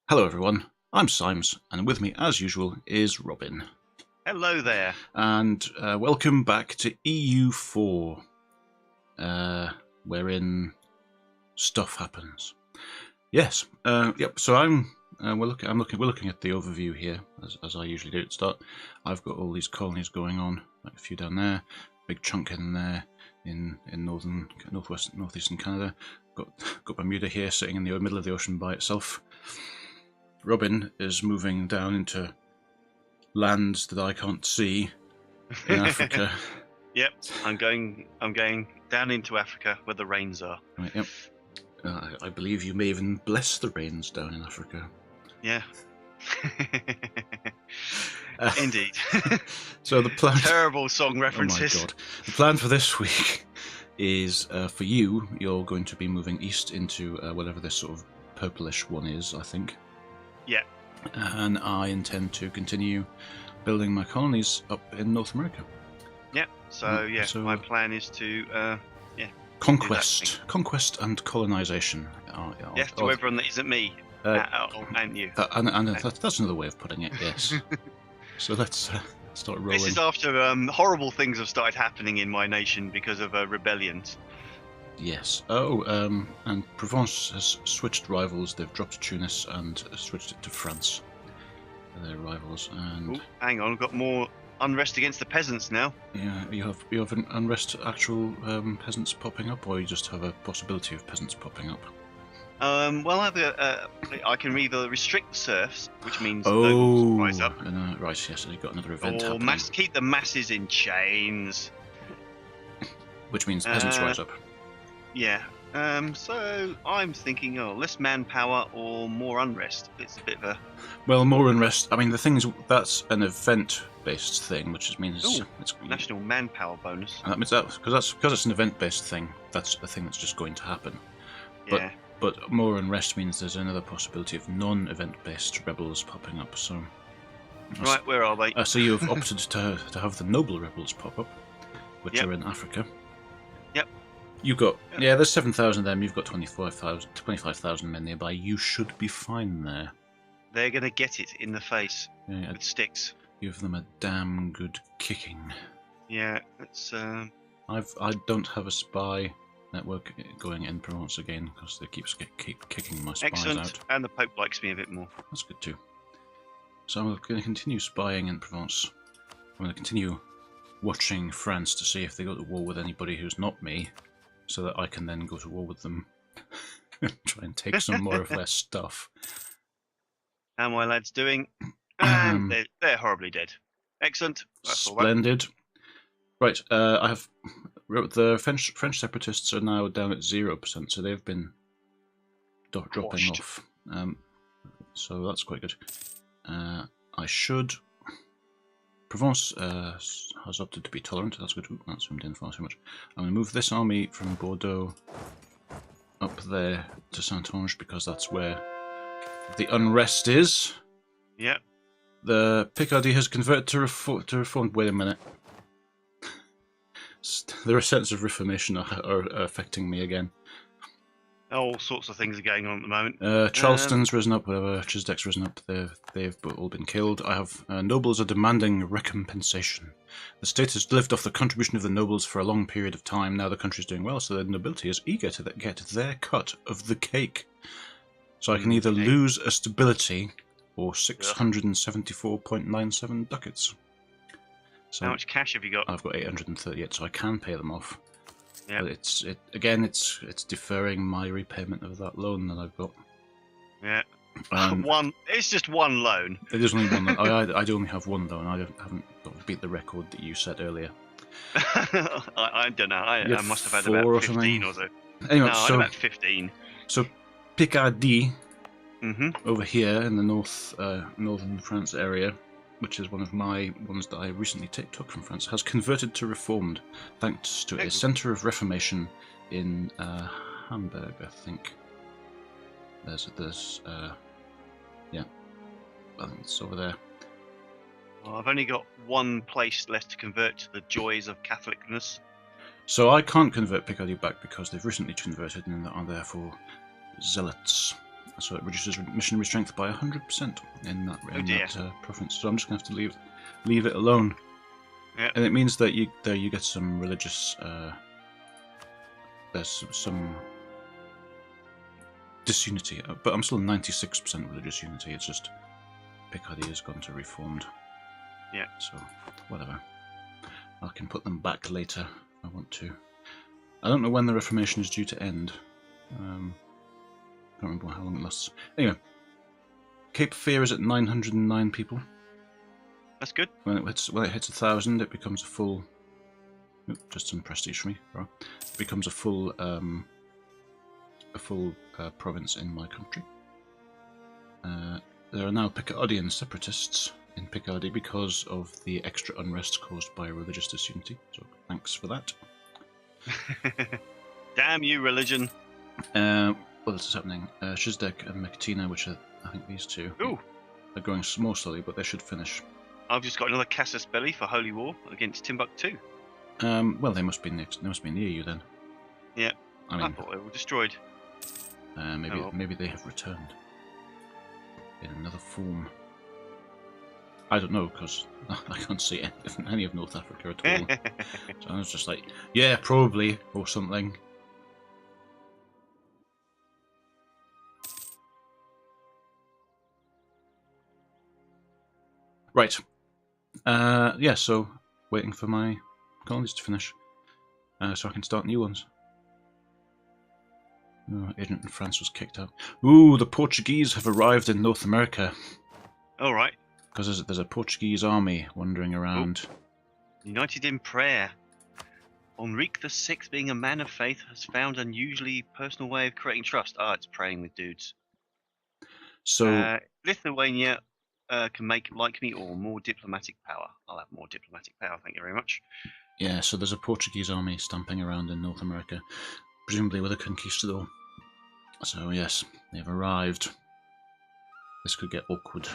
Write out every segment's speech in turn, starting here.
Hello everyone, I'm Symes, and with me as usual is Robin. Hello there. And welcome back to EU4, wherein stuff happens. Yes, yep. So we're looking at the overview here, as I usually do at the start. I've got all these colonies going on, like a few down there, big chunk in there in northeastern Canada. Got Bermuda here, sitting in the middle of the ocean by itself. Robin is moving down into lands that I can't see in Africa. Yep, I'm going down into Africa where the rains are. Right, yep. I believe you may even bless the rains down in Africa. Yeah. Indeed. So the plan. Terrible song references. Oh my god! The plan for this week is for you. You're going to be moving east into whatever this sort of purplish one is, I think. Yeah. And I intend to continue building my colonies up in North America. Yeah. So my plan is to conquest and colonization. Yes, to everyone that isn't me and you. And that's another way of putting it. Yes. So let's start rolling. This is after horrible things have started happening in my nation because of rebellions. Yes. Oh, and Provence has switched rivals. They've dropped Tunis and switched it to France. Their rivals. And hang on, we've got more unrest against the peasants now. Yeah, you have an unrest, actual peasants popping up, or you just have a possibility of peasants popping up. Well, I can either restrict the serfs, which means nobles rise up. Right, yes, so you've got another event or happening. Keep the masses in chains. Which means peasants rise up. Yeah. So I'm thinking, less manpower or more unrest. It's a bit of a... Well, more unrest. I mean, the thing is, that's an event-based thing, which means it's national manpower bonus. And that means because it's an event-based thing. That's a thing that's just going to happen. Yeah. But more unrest means there's another possibility of non-event-based rebels popping up. So. Right, where are they? So you've opted to have the noble rebels pop up, which are in Africa. Yep. You've got there's 7,000 of them. You've got 25,000 men nearby. You should be fine there. They're gonna get it in the face with sticks. Give them a damn good kicking. Yeah, it's. I don't have a spy network going in Provence again because they keep kicking my spies out. And the Pope likes me a bit more. That's good too. So I'm going to continue spying in Provence. I'm going to continue watching France to see if they go to war with anybody who's not me, so that I can then go to war with them and try and take some more of their stuff. How my lads doing? And they're horribly dead. Excellent. That's splendid. All right, I have the French separatists are now down at 0%, so they've been dropping off. So that's quite good. I should. Provence has opted to be tolerant. That's good. That's zoomed in far too much. I'm going to move this army from Bordeaux up there to Saintonge because that's where the unrest is. Yeah. The Picardy has converted to reformed. Wait a minute. There are sense of reformation are affecting me again. All sorts of things are going on at the moment. Charleston's risen up, whatever. Chisdeck's risen up. They've all been killed. I have nobles are demanding recompensation. The state has lived off the contribution of the nobles for a long period of time. Now the country's doing well, so the nobility is eager to get their cut of the cake. So I can either lose a stability or 674.97 ducats. So how much cash have you got? I've got 838, so I can pay them off. Yeah. But it's deferring my repayment of that loan that I've got. Yeah. It's just one loan. It is only one loan. I do only have one loan. I haven't beat the record that you set earlier. I don't know. I must have had about 15 or so. Anyway, so about 15. So Picardy, Mm-hmm. over here in the northern France area, which is one of my ones that I recently took from France, has converted to Reformed, thanks to a centre of Reformation in Hamburg, I think. There's yeah, I think it's over there. Well, I've only got one place left to convert to the joys of Catholicness. So I can't convert Picardy back because they've recently converted and are therefore zealots. So it reduces missionary strength by 100% in that, province. So I'm just going to have to leave it alone. Yeah. And it means that you get some religious. There's some disunity, but I'm still 96% religious unity. It's just Picardy has gone to Reformed. Yeah. So whatever. I can put them back later if I want to. I don't know when the Reformation is due to end. I can't remember how long it lasts. Anyway, Cape Fear is at 909 people. That's good. When it hits 1,000, it becomes a full. Just some prestige for me. Right? It becomes a full province in my country. There are now Picardian separatists in Picardy because of the extra unrest caused by religious disunity. So thanks for that. Damn you, religion. What else is happening? Shizdek and Mekatina, which are, I think these two, are going more slowly, but they should finish. I've just got another Casus Belli for Holy War against Timbuktu. Well, they must be near you then. Yeah. I mean, I thought they were destroyed. Maybe they have returned in another form. I don't know, because I can't see any of North Africa at all. So I was just like, yeah, probably, or something. Right. Yeah, so waiting for my colonies to finish, so I can start new ones. Oh, agent in France was kicked out. Ooh, the Portuguese have arrived in North America. All right. Because there's a Portuguese army wandering around. United in prayer. Enrique VI, being a man of faith, has found an unusually personal way of creating trust. It's praying with dudes. So Lithuania can make like me or more diplomatic power. I'll have more diplomatic power, thank you very much. Yeah, so there's a Portuguese army stamping around in North America, presumably with a conquistador. So yes, they've arrived. This could get awkward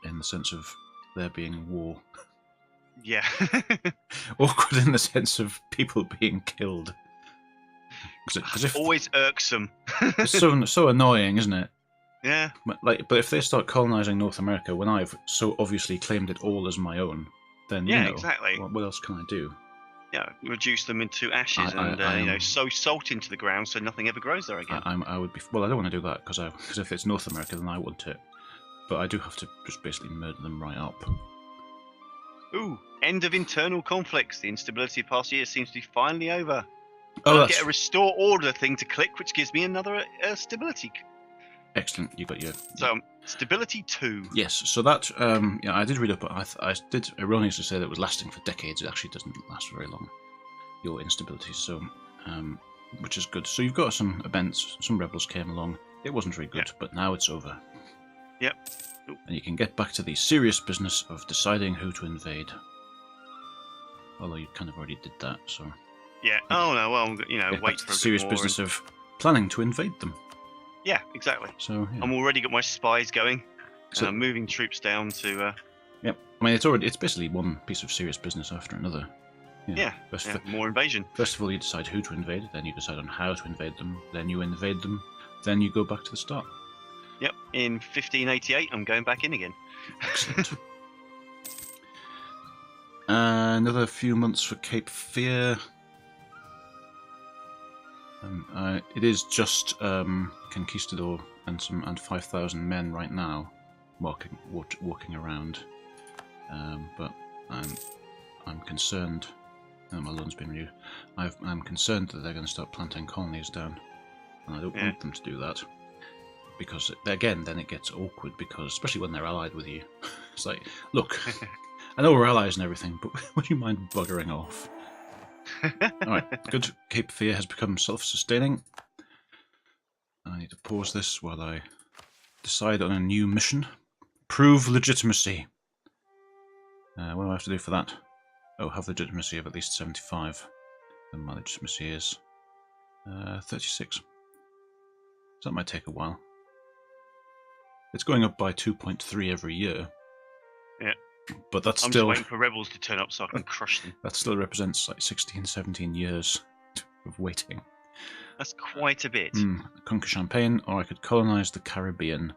in the sense of there being war. Yeah. Awkward in the sense of people being killed. Cause always irksome. It's so annoying, isn't it? Yeah. But if they start colonizing North America when I've so obviously claimed it all as my own, then exactly. What else can I do? Yeah, reduce them into ashes and sow salt into the ground so nothing ever grows there again. I would be. Well, I don't want to do that because if it's North America, then I want it. But I do have to just basically murder them right up. Ooh, end of internal conflicts. The instability of past years seems to be finally over. Oh, I get a restore order thing to click, which gives me another stability. Excellent, you got your. So stability 2. Yes, so that I did read up. I did erroneously say that it was lasting for decades. It actually doesn't last very long. Your instability, so which is good. So you've got some events. Some rebels came along. It wasn't very good, but now it's over. Yep. And you can get back to the serious business of deciding who to invade. Although you kind of already did that, so. Yeah. Oh no. Well, wait for the serious business of planning to invade them. Yeah, exactly. So yeah. I'm already got my spies going. So moving troops down to. Yep. I mean, it's basically one piece of serious business after another. Yeah. More invasion. First of all, you decide who to invade. Then you decide on how to invade them. Then you invade them. Then you go back to the start. Yep. In 1588, I'm going back in again. Excellent. Another few months for Cape Fear. It is just Conquistador and 5,000 men right now, walking around. But I'm concerned. My loan's been renewed. I'm concerned that they're going to start planting colonies down, and I don't want them to do that. Because again, then it gets awkward. Because especially when they're allied with you, it's like, look, I know we're allies and everything, but would you mind buggering off? Alright, good. Cape Fear has become self-sustaining. I need to pause this while I decide on a new mission. Prove legitimacy. What do I have to do for that? Oh, have legitimacy of at least 75. And my legitimacy is 36. So that might take a while. It's going up by 2.3 every year. Yeah. But that's I'm still... just waiting for rebels to turn up so I can crush them. That still represents like 16, 17 years of waiting. That's quite a bit. Conquer Champagne, or I could colonize the Caribbean,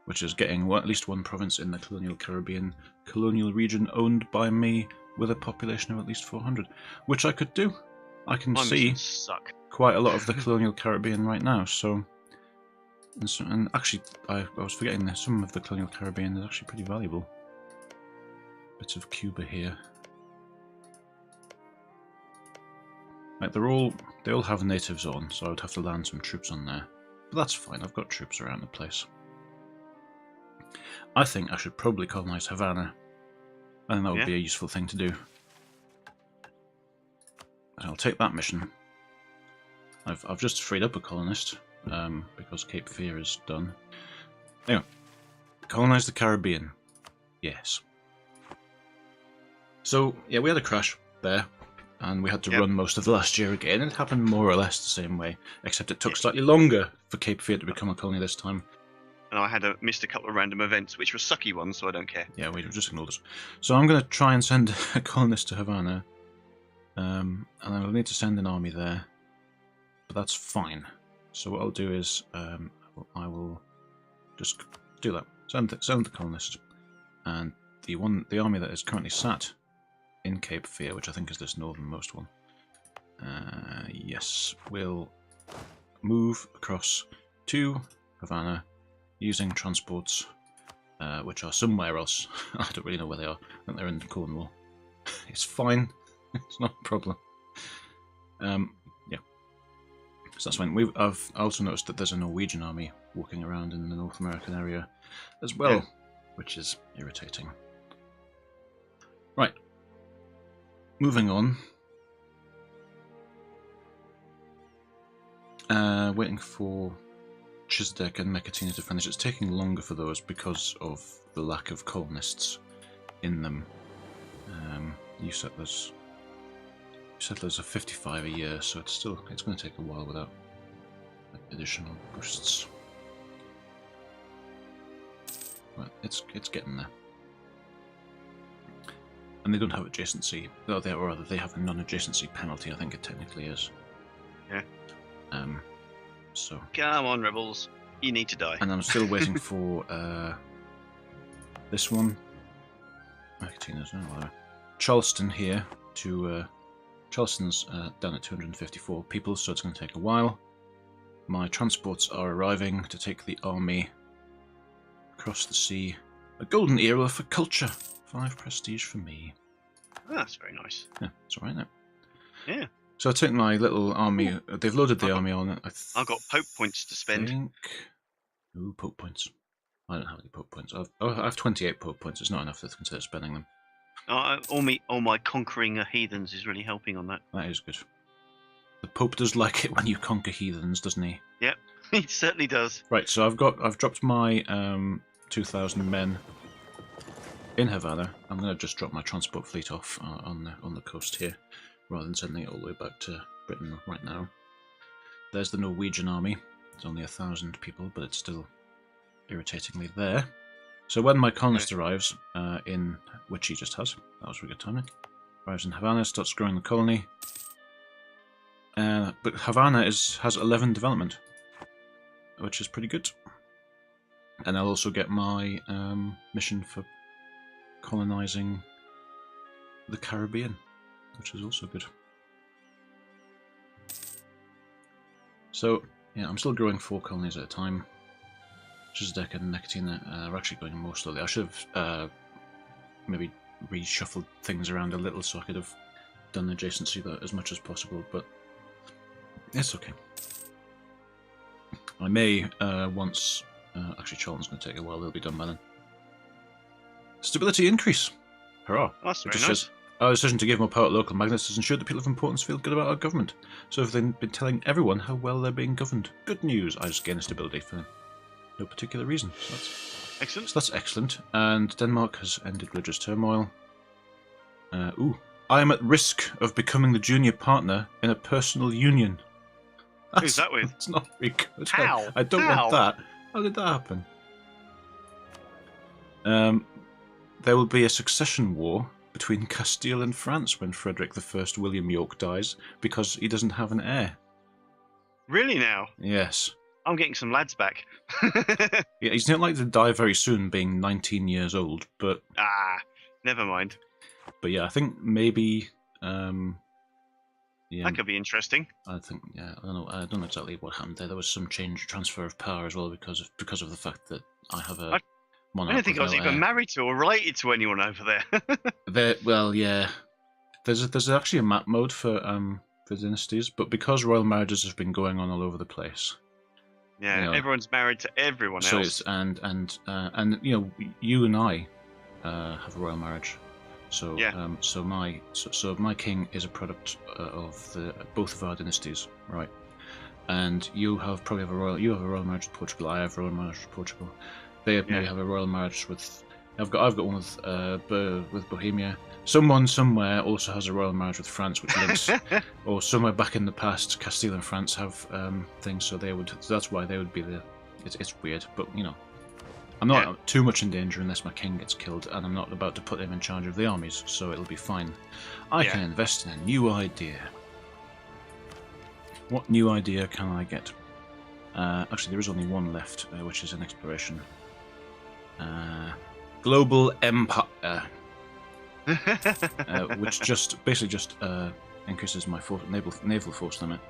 which is getting at least one province in the colonial Caribbean colonial region owned by me with a population of at least 400, which I could do. I can My see missions suck. quite a lot of the colonial Caribbean right now, and actually, I was forgetting that some of the colonial Caribbean is actually pretty valuable. Bits of Cuba here. Like they all have natives on, so I would have to land some troops on there. But that's fine, I've got troops around the place. I think I should probably colonize Havana. I think that would be a useful thing to do. I'll take that mission. I've just freed up a colonist, because Cape Fear is done. Anyway, colonize the Caribbean. Yes. So, yeah, we had a crash there. And we had to run most of the last year again. It happened more or less the same way, except it took slightly longer for Cape Fear to become a colony this time. And I had missed a couple of random events, which were sucky ones, so I don't care. Yeah, we just ignored us. So I'm going to try and send a colonist to Havana. And I'll need to send an army there. But that's fine. So what I'll do is, I will just do that. Send the colonist. And the army that is currently sat in Cape Fear, which I think is this northernmost one. Yes, we'll move across to Havana using transports, which are somewhere else. I don't really know where they are. I think they're in Cornwall. It's fine. It's not a problem. Yeah. So that's fine. I've also noticed that there's a Norwegian army walking around in the North American area as well, which is irritating. Right. Moving on. Waiting for Chizdek and Mekatina to finish. It's taking longer for those because of the lack of colonists in them. New settlers are 55 a year, so it's going to take a while without additional boosts. But it's getting there. And they don't have adjacency. Or rather, they have a non-adjacency penalty, I think it technically is. Yeah. So. Come on, rebels. You need to die. And I'm still waiting for this one. Macatina's Charleston here to. Charleston's down at 254 people, so it's going to take a while. My transports are arriving to take the army across the sea. A golden era for culture. 5 prestige for me. Oh, that's very nice. Yeah, it's alright now. Yeah. So I take my little army. They've loaded the army on it. I've got Pope points to spend. Ooh, Pope points. I don't have any Pope points. I have 28 Pope points. It's not enough to consider spending them. All my conquering heathens is really helping on that. That is good. The Pope does like it when you conquer heathens, doesn't he? Yep, he certainly does. Right, so I've dropped my 2,000 men in Havana. I'm going to just drop my transport fleet off on the coast here, rather than sending it all the way back to Britain right now. There's the Norwegian army. It's only 1,000 people, but it's still irritatingly there. So when my colonist arrives, which he just has, that was really good timing, arrives in Havana, starts growing the colony. But Havana has 11 development, which is pretty good. And I'll also get my mission for colonizing the Caribbean, which is also good. So, yeah, I'm still growing 4 colonies at a time. Chizdek and Mekatina are actually going more slowly. I should have maybe reshuffled things around a little so I could have done adjacency there as much as possible, but it's okay. I may once... actually, Charlton's going to take a while. They'll be done by then. Stability increase. Hurrah. That's very nice. Our decision to give more power to local magnates has ensured that people of importance feel good about our government. So they've been telling everyone how well they're being governed. Good news. I just gained stability for no particular reason. So that's excellent. So that's excellent. And Denmark has ended religious turmoil. I am at risk of becoming the junior partner in a personal union. Who's that with? It's not very good. How? I don't want that. How did that happen? There will be a succession war between Castile and France when Frederick I William York dies because he doesn't have an heir. Really now? Yes. I'm getting some lads back. Yeah, he's not likely to die very soon, being 19 years old. But Never mind. yeah, I think maybe. Yeah, That could be interesting. I think I don't know exactly what happened there. There was some transfer of power as well because of the fact that I have a monarch. I don't think I was with no even heir. married to or related to anyone over there. Well, yeah. There's actually a map mode for dynasties, but because royal marriages have been going on all over the place. Yeah, You know, everyone's married to everyone so else. it's and you know, you and I have a royal marriage. So Yeah. so my king is a product of both of our dynasties, right? And you probably have a royal marriage with Portugal. I have a royal marriage with Portugal. They maybe have a royal marriage with. I've got one with Bohemia. Someone somewhere also has a royal marriage with France, which links, or somewhere back in the past, Castile and France have things. So they would. So that's why they would be the. It's weird, but you know, I'm not too much in danger unless my king gets killed, and I'm not about to put him in charge of the armies, so it'll be fine. I can invest in a new idea. What new idea can I get? Actually, there is only one left, which is an exploration. Global Empire, which basically just increases my naval force limit.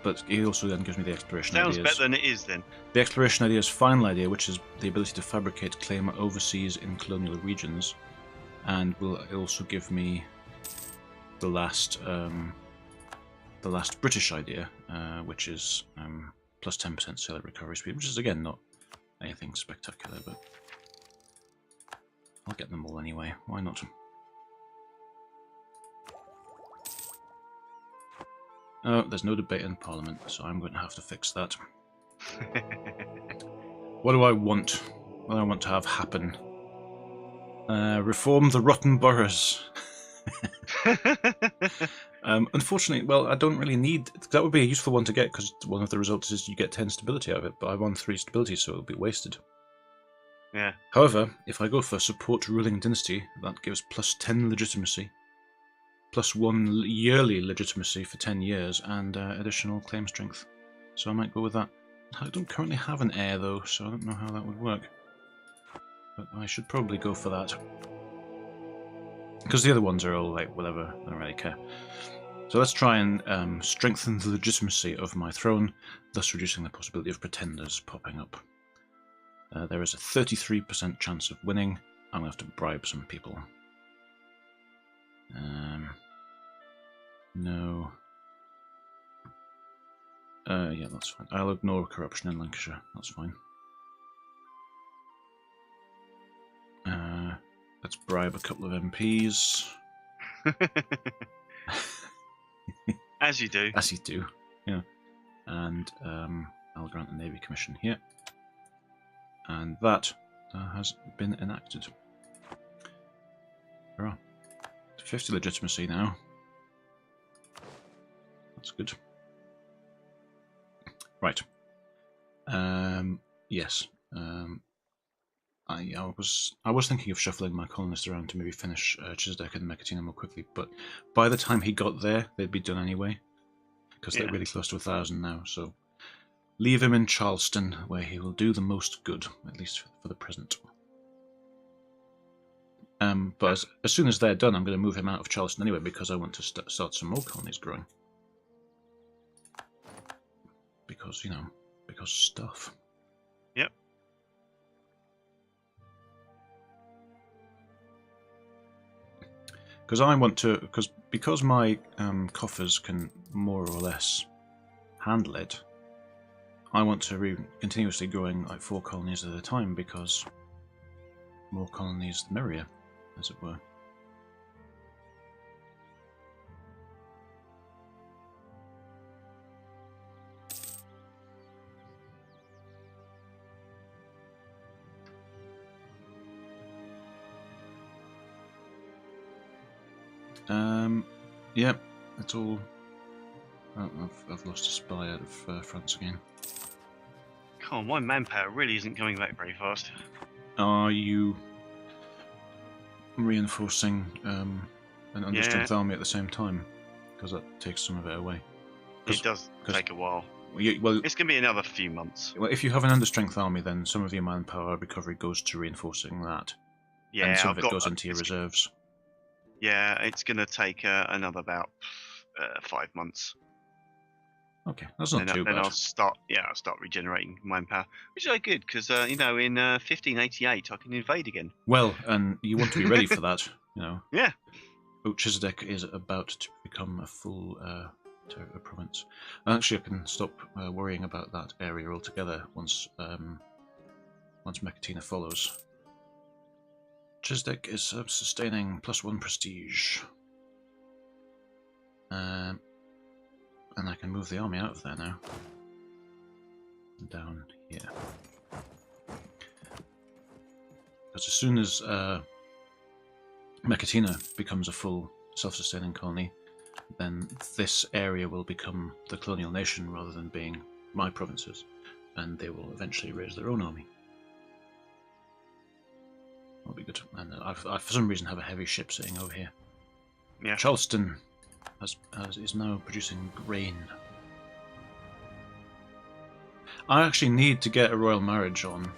But it also then gives me the exploration Sounds ideas. better than it is then. The exploration idea's final idea, which is the ability to fabricate claim overseas in colonial regions, and will also give me the last British idea, which is plus 10% sailor recovery speed, which is again not anything spectacular, but I'll get them all anyway. Why not? Oh, there's no debate in Parliament, so I'm going to have to fix that. What do I want? What do I want to have happen? Reform the rotten boroughs. Unfortunately, well, I don't really need. That would be a useful one to get because one of the results is you get 10 stability out of it, but I want 3 stability, so it'll be wasted. Yeah. However, if I go for support ruling dynasty, that gives plus 10 legitimacy, plus 1 yearly legitimacy for 10 years, and additional claim strength. So I might go with that. I don't currently have an heir though, so I don't know how that would work. But I should probably go for that. Because the other ones are all like, whatever, I don't really care. So let's try and strengthen the legitimacy of my throne, thus reducing the possibility of pretenders popping up. There is a 33% chance of winning. I'm going to have to bribe some people. No. Yeah, that's fine. I'll ignore corruption in Lancashire. That's fine. Let's bribe a couple of MPs. As you do. As you do, yeah. And I'll grant a Navy commission here. And that has been enacted. Hurrah. 50 legitimacy now. That's good. Right. Yes. I was thinking of shuffling my colonists around to maybe finish Chizdek and Mekatina more quickly, but by the time he got there, they'd be done anyway, because they're really close to 1,000 now. So leave him in Charleston, where he will do the most good, at least for the present. But as soon as they're done, I'm going to move him out of Charleston anyway, because I want to start some more colonies growing. Because, you know, because stuff. Yep. Because I want to, because my coffers can more or less handle it, I want to be continuously growing like 4 colonies at a time, because more colonies the merrier, as it were. Yeah, it's all. Oh, I've lost a spy out of France again. Oh, my manpower really isn't coming back very fast. Are you reinforcing an understrength army at the same time? Because that takes some of it away. It does take a while. Well, it's going to be another few months. Well, if you have an understrength army, then some of your manpower recovery goes to reinforcing that. Yeah, and some of it goes into your reserves. Yeah, it's going to take another about 5 months. Okay, that's not too bad. Then I'll start regenerating manpower, which is good because in 1588 I can invade again. Well, and you want to be ready for that, Yeah. Melchizedek is about to become a full province. And actually, I can stop worrying about that area altogether once Mechatina follows. Melchizedek is sustaining +1 prestige. And I can move the army out of there now. Down here. Because as soon as Mechatina becomes a full self-sustaining colony, then this area will become the colonial nation rather than being my provinces, and they will eventually raise their own army. That'll be good. And I for some reason, have a heavy ship sitting over here. Yeah. Charleston is now producing grain. I actually need to get a royal marriage on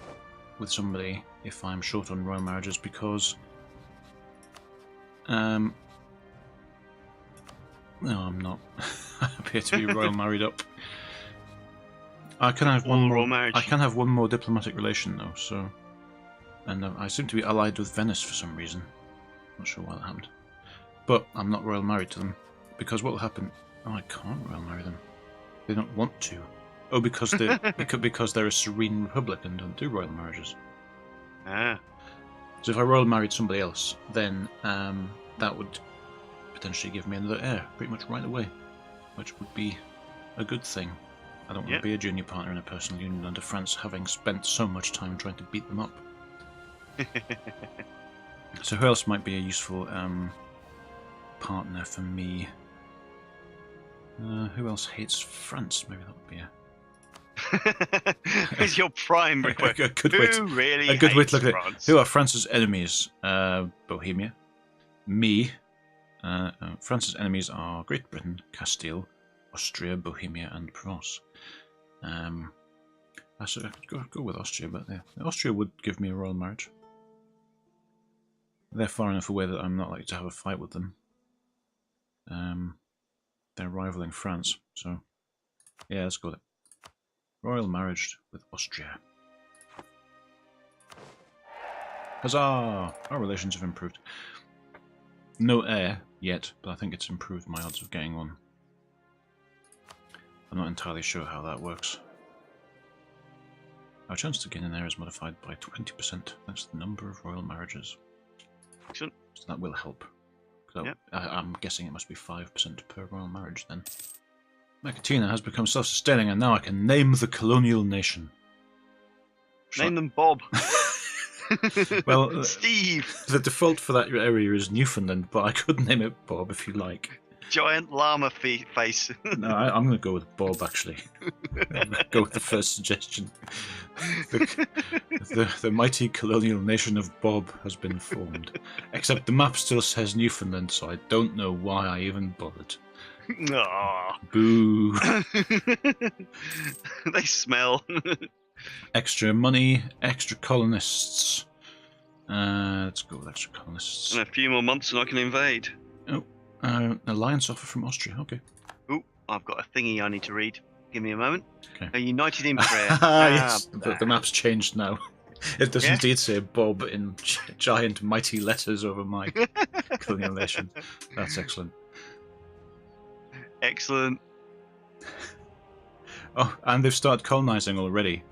with somebody if I'm short on royal marriages, because no, I'm not. I appear to be royal married up. I can have one more. I can have one more diplomatic relation though. So, and I seem to be allied with Venice for some reason. Not sure why that happened, but I'm not royal married to them because what will happen? Oh, I can't royal marry them. They don't want to. Oh, because they because they're a serene republic and don't do royal marriages. Ah. So if I royal married somebody else, then that would potentially give me another heir pretty much right away, which would be a good thing. I don't want to be a junior partner in a personal union under France, having spent so much time trying to beat them up. So who else might be a useful partner for me? Who else hates France? Maybe that would be It's your prime request. a good way to look at it. Who are France's enemies? Bohemia. Me. France's enemies are Great Britain, Castile, Austria, Bohemia, and Provence. I could go with Austria, but Austria would give me a royal marriage. They're far enough away that I'm not likely to have a fight with them. They're rivaling France, so yeah, let's go with it. Royal marriage with Austria. Huzzah! Our relations have improved. No heir yet, but I think it's improved my odds of getting one. I'm not entirely sure how that works. Our chance to gain an heir is modified by 20%. That's the number of royal marriages. Excellent. So that will help. Yep. I'm guessing it must be 5% per royal marriage then. Mechatina has become self-sustaining, and now I can name the colonial nation. Name them Bob. Well, Steve. The default for that area is Newfoundland, but I could name it Bob if you like. Giant llama face. No, I'm going to go with Bob, actually. Go with the first suggestion. The mighty colonial nation of Bob has been formed. Except the map still says Newfoundland, so I don't know why I even bothered. Aww. Boo. They smell. Extra money, extra colonists. Let's go with extra colonists. And a few more months and I can invade. Oh, alliance offer from Austria. Okay. Oh, I've got a thingy I need to read. Give me a moment. Okay. United in prayer. Yes, the map's changed now. It does indeed say Bob in giant mighty letters over my colonial nation. That's excellent. Excellent. Oh, and they've started colonizing already.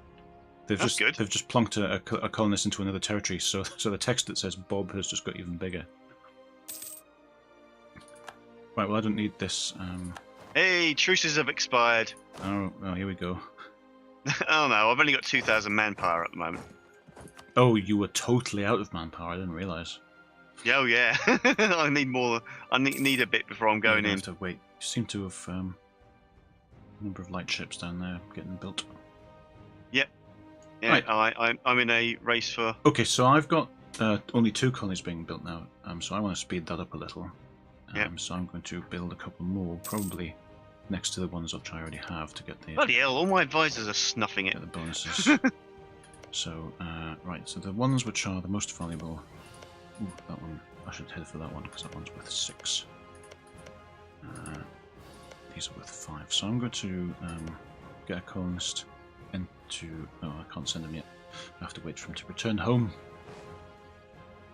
That's good. They've just plonked a colonist into another territory, so the text that says Bob has just got even bigger. Right, well I don't need this. Hey, truces have expired. Oh, here we go. Oh no, I've only got 2,000 manpower at the moment. Oh, you were totally out of manpower. I didn't realise. Oh yeah, I need more. I need a bit before I'm going in. Have to wait. You seem to have a number of light ships down there getting built. Yep. Yeah, right. I'm in a race for. Okay, so I've got only 2 colonies being built now. So I want to speed that up a little. So I'm going to build a couple more, probably next to the ones which I already have to get the Bloody hell! All my advisors are snuffing it. get the bonuses. So right, so the ones which are the most valuable. Ooh, that one. I should head for that one because that one's worth 6. These are worth 5. So I'm going to get a colonist into. Oh, I can't send him yet. I have to wait for him to return home.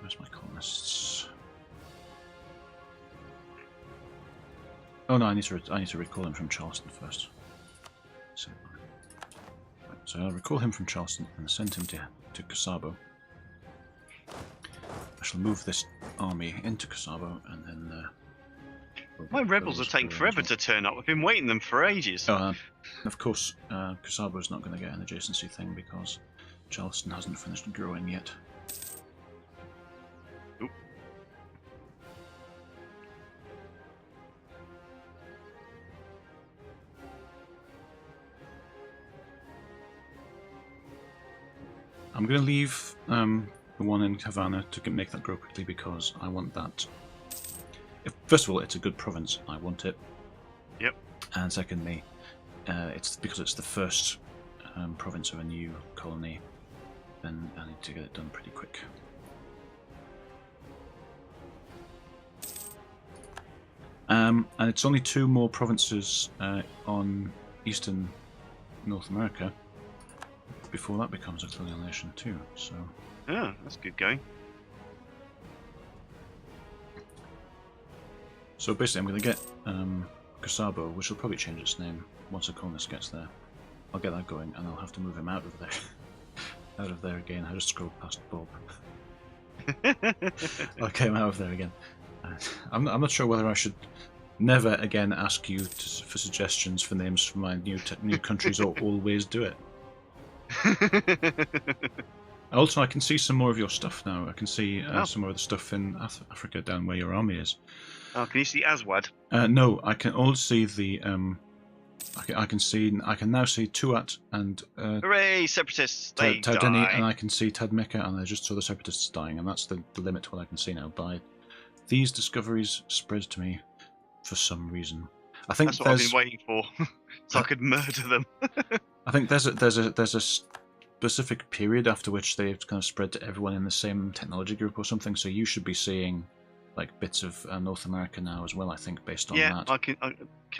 Where's my colonists? Oh no, I need to recall him from Charleston first. So, right, so I'll recall him from Charleston and send him to Casabo. I shall move this army into Casabo and then. My rebels are taking forever to turn up. I've been waiting them for ages. Of course, Casabo is not going to get an adjacency thing because Charleston hasn't finished growing yet. Oop. I'm going to leave the one in Havana to make that grow quickly because I want that. First of all, it's a good province. I want it. Yep. And secondly, it's because it's the first province of a new colony. Then I need to get it done pretty quick. And it's only 2 more provinces on eastern North America before that becomes a colonial nation too. So. Yeah, that's good going. So basically, I'm going to get Casabo, which will probably change its name once a colonist gets there. I'll get that going, and I'll have to move him out of there. Out of there again. I just scrolled past Bob. I'll get him out of there again. I'm not sure whether I should never again ask you for suggestions for names for my new countries, or always do it. Also, I can see some more of your stuff now. I can see some more of the stuff in Africa down where your army is. Oh, can you see Aswad? No, I can only see the. I can now see Tuat and. Hooray, separatists! They Taudeni, die. and I can see Tadmeka, and I just saw the separatists dying, and that's the limit to what I can see now. By these discoveries spread to me for some reason. I think that's what I've been waiting for, so I could murder them. I think there's a specific period after which they've kind of spread to everyone in the same technology group or something. So you should be seeing like bits of North America now as well. I think based on that.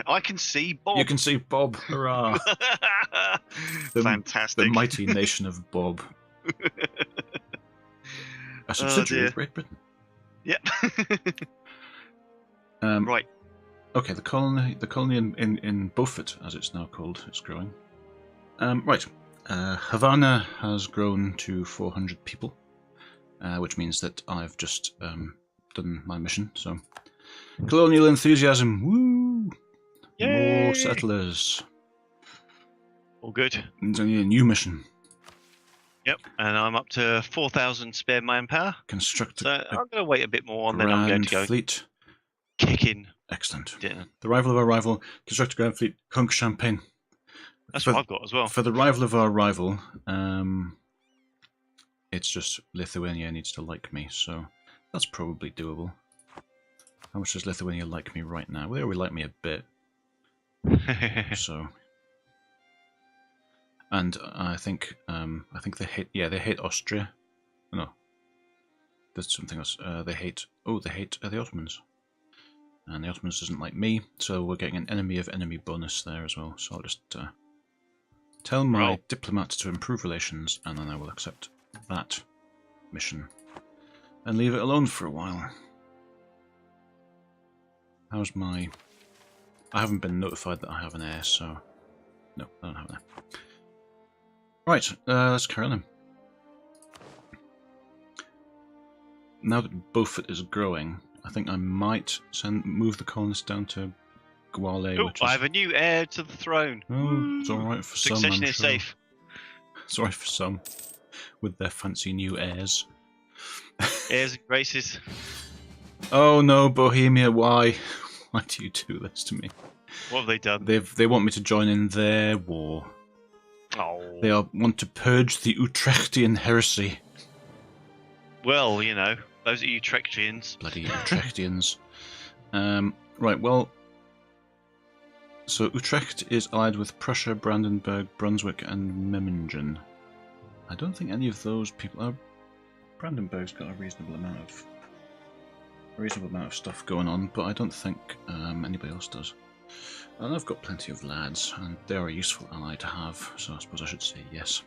I can see Bob. You can see Bob. Hurrah! Fantastic. The mighty nation of Bob. A subsidiary of Great Britain. Yep. Right. Okay, the colony in Beaufort, as it's now called, is growing. Right. Havana has grown to 400 people, which means that I've just done my mission. So, colonial enthusiasm, woo! Yay! More settlers. All good. It's only a new mission. Yep, and I'm up to 4,000 spare manpower. Construct So I'm going to wait a bit more, and then I'm going to go fleet. Kicking. Excellent. Dinner. The rival of our rival, construct a grand fleet, conquer Champagne. That's what I've got as well. For the rival of our rival, it's just Lithuania needs to like me, so that's probably doable. How much does Lithuania like me right now? Well, they already like me a bit. So, and I think they hate Austria. No, there's something else. They hate the Ottomans, and the Ottomans doesn't like me. So we're getting an enemy of enemy bonus there as well. So I'll just tell my diplomat to improve relations, and then I will accept that mission and leave it alone for a while. How's my... I haven't been notified that I have an heir, so... No, I don't have an heir. Right, let's carry on. Now that Beaufort is growing, I think I might move the colonists down to Gwale. Oh, I have a new heir to the throne. Oh, it's alright for some, Succession I'm is sure. safe. It's alright for some, with their fancy new heirs. Heirs and graces. Oh no, Bohemia, why? Why do you do this to me? What have they done? They want me to join in their war. Oh. They want to purge the Utrechtian heresy. Well, you know, those are Utrechtians. Bloody Utrechtians. Right, well... So Utrecht is allied with Prussia, Brandenburg, Brunswick, and Memmingen. I don't think any of those people are. Brandenburg's got a reasonable amount of stuff going on, but I don't think anybody else does. And I've got plenty of lads, and they're a useful ally to have, so I suppose I should say yes.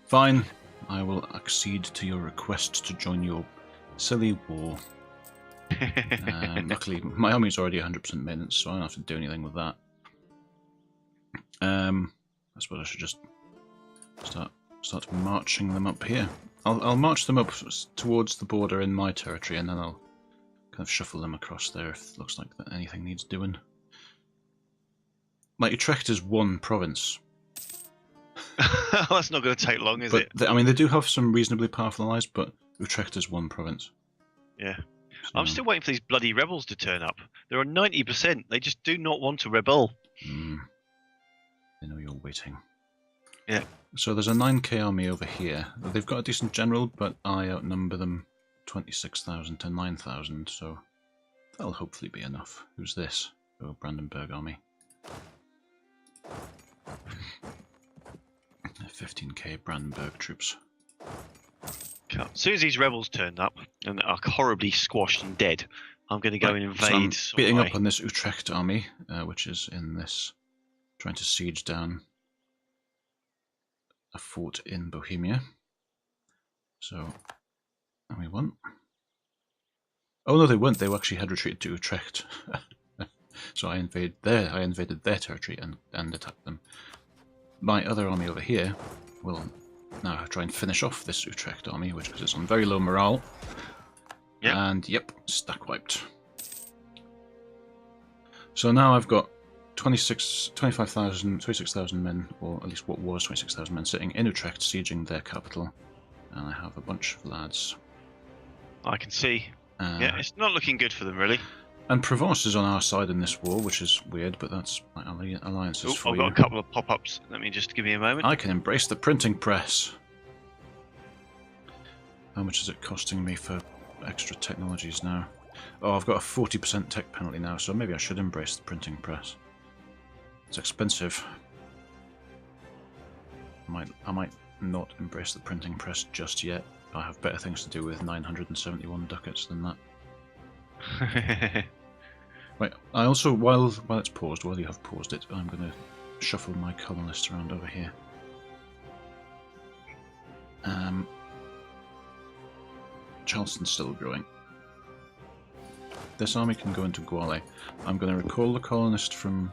Fine, I will accede to your request to join your silly war. Luckily, my army's already 100% maintenance, so I don't have to do anything with that. I suppose I should just start marching them up here. I'll march them up towards the border in my territory, and then I'll kind of shuffle them across there if it looks like that anything needs doing. Like, Utrecht is one province. That's not going to take long, is it? I mean, they do have some reasonably powerful allies, but Utrecht is one province. Yeah. So, I'm still waiting for these bloody rebels to turn up. There are 90%. They just do not want to rebel. They know you're waiting. Yeah. So there's a 9k army over here. They've got a decent general, but I outnumber them 26,000 to 9,000, so that'll hopefully be enough. Who's this? Oh, Brandenburg army. 15k Brandenburg troops. As soon as these rebels turn up and are horribly squashed and dead, I'm going to go and invade. So I'm beating up on this Utrecht army, which is in this, trying to siege down a fort in Bohemia. So, and we won. Oh no, they weren't. They actually had retreated to Utrecht. So I invaded their territory and attacked them. My other army over here will now try and finish off this Utrecht army, because it's on very low morale. Yep. And yep, stack wiped. So now I've got 26,000 men, or at least what was 26,000 men, sitting in Utrecht, sieging their capital. And I have a bunch of lads. I can see. Yeah, it's not looking good for them, really. And Provence is on our side in this war, which is weird, but that's my alliances for you. I've got a couple of pop-ups. Let me just give me a moment. I can embrace the printing press. How much is it costing me for extra technologies now? Oh, I've got a 40% tech penalty now, so maybe I should embrace the printing press. It's expensive. I might not embrace the printing press just yet. I have better things to do with 971 ducats than that. Right, I also, while it's paused, while you have paused it, I'm going to shuffle my colonists around over here. Charleston's still growing. This army can go into Gwale. I'm going to recall the colonist from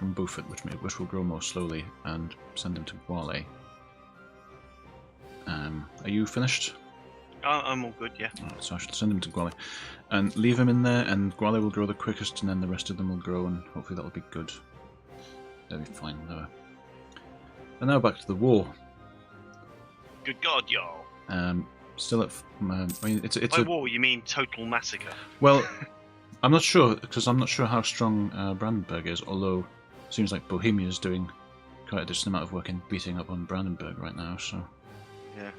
Beaufort, which will grow more slowly, and send him to Gwale. Are you finished? I'm all good, yeah. Right, so I should send him to Gwale. And leave him in there, and Gwale will grow the quickest, and then the rest of them will grow, and hopefully that'll be good. That'll be fine. And now back to the war. Good God, y'all. Still at... I mean, it's By war, you mean total massacre? Well, I'm not sure, because I'm not sure how strong Brandenburg is, although it seems like Bohemia is doing quite a decent amount of work in beating up on Brandenburg right now, so... Yeah.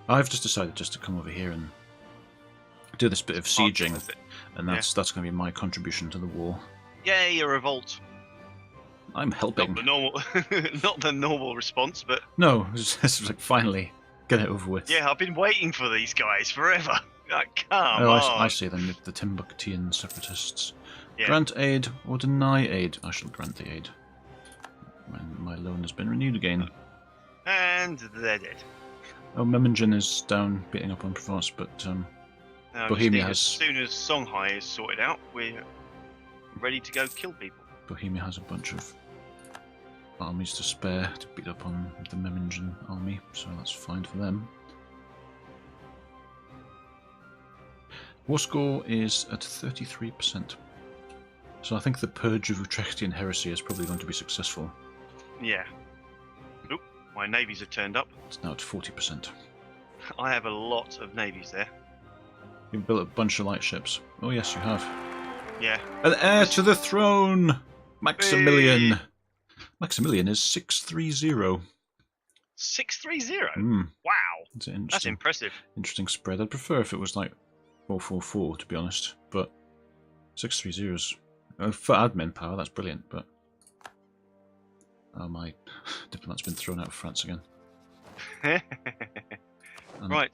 I've just decided to come over here and do this bit of sieging, and that's going to be my contribution to the war. Yay, a revolt! I'm helping. Not the normal response, but no, this is like finally get it over with. Yeah, I've been waiting for these guys forever. Come on. I see them, the Timbuktuan separatists. Yeah. Grant aid or deny aid. I shall grant the aid. My loan has been renewed again. And they're dead. Oh, Memmingen is down, beating up on Provence, but Bohemia has... As soon as Songhai is sorted out, we're ready to go kill people. Bohemia has a bunch of armies to spare to beat up on the Memmingen army, so that's fine for them. War score is at 33%. So I think the purge of Utrechtian heresy is probably going to be successful. Yeah. Oop, my navies have turned up. It's now at 40%. I have a lot of navies there. You've built a bunch of light ships. Oh yes, you have. Yeah. An heir to the throne! Maximilian! Hey. Maximilian is 630. 630? Wow. That's impressive. Interesting spread. I'd prefer if it was like 444, to be honest. But 630 is For admin power, that's brilliant, but my diplomat's been thrown out of France again. Right,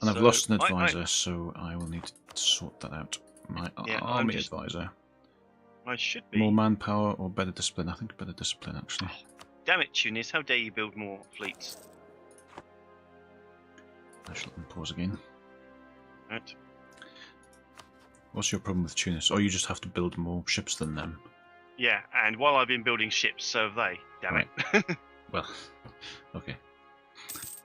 and I've so lost an advisor, so I will need to sort that out. My army advisor. I should be. More manpower or better discipline? I think better discipline, actually. Damn it, Tunis, how dare you build more fleets? I shall pause again. Right. What's your problem with Tunis? Oh, you just have to build more ships than them. Yeah, and while I've been building ships, so have they. Damn it. Well, okay.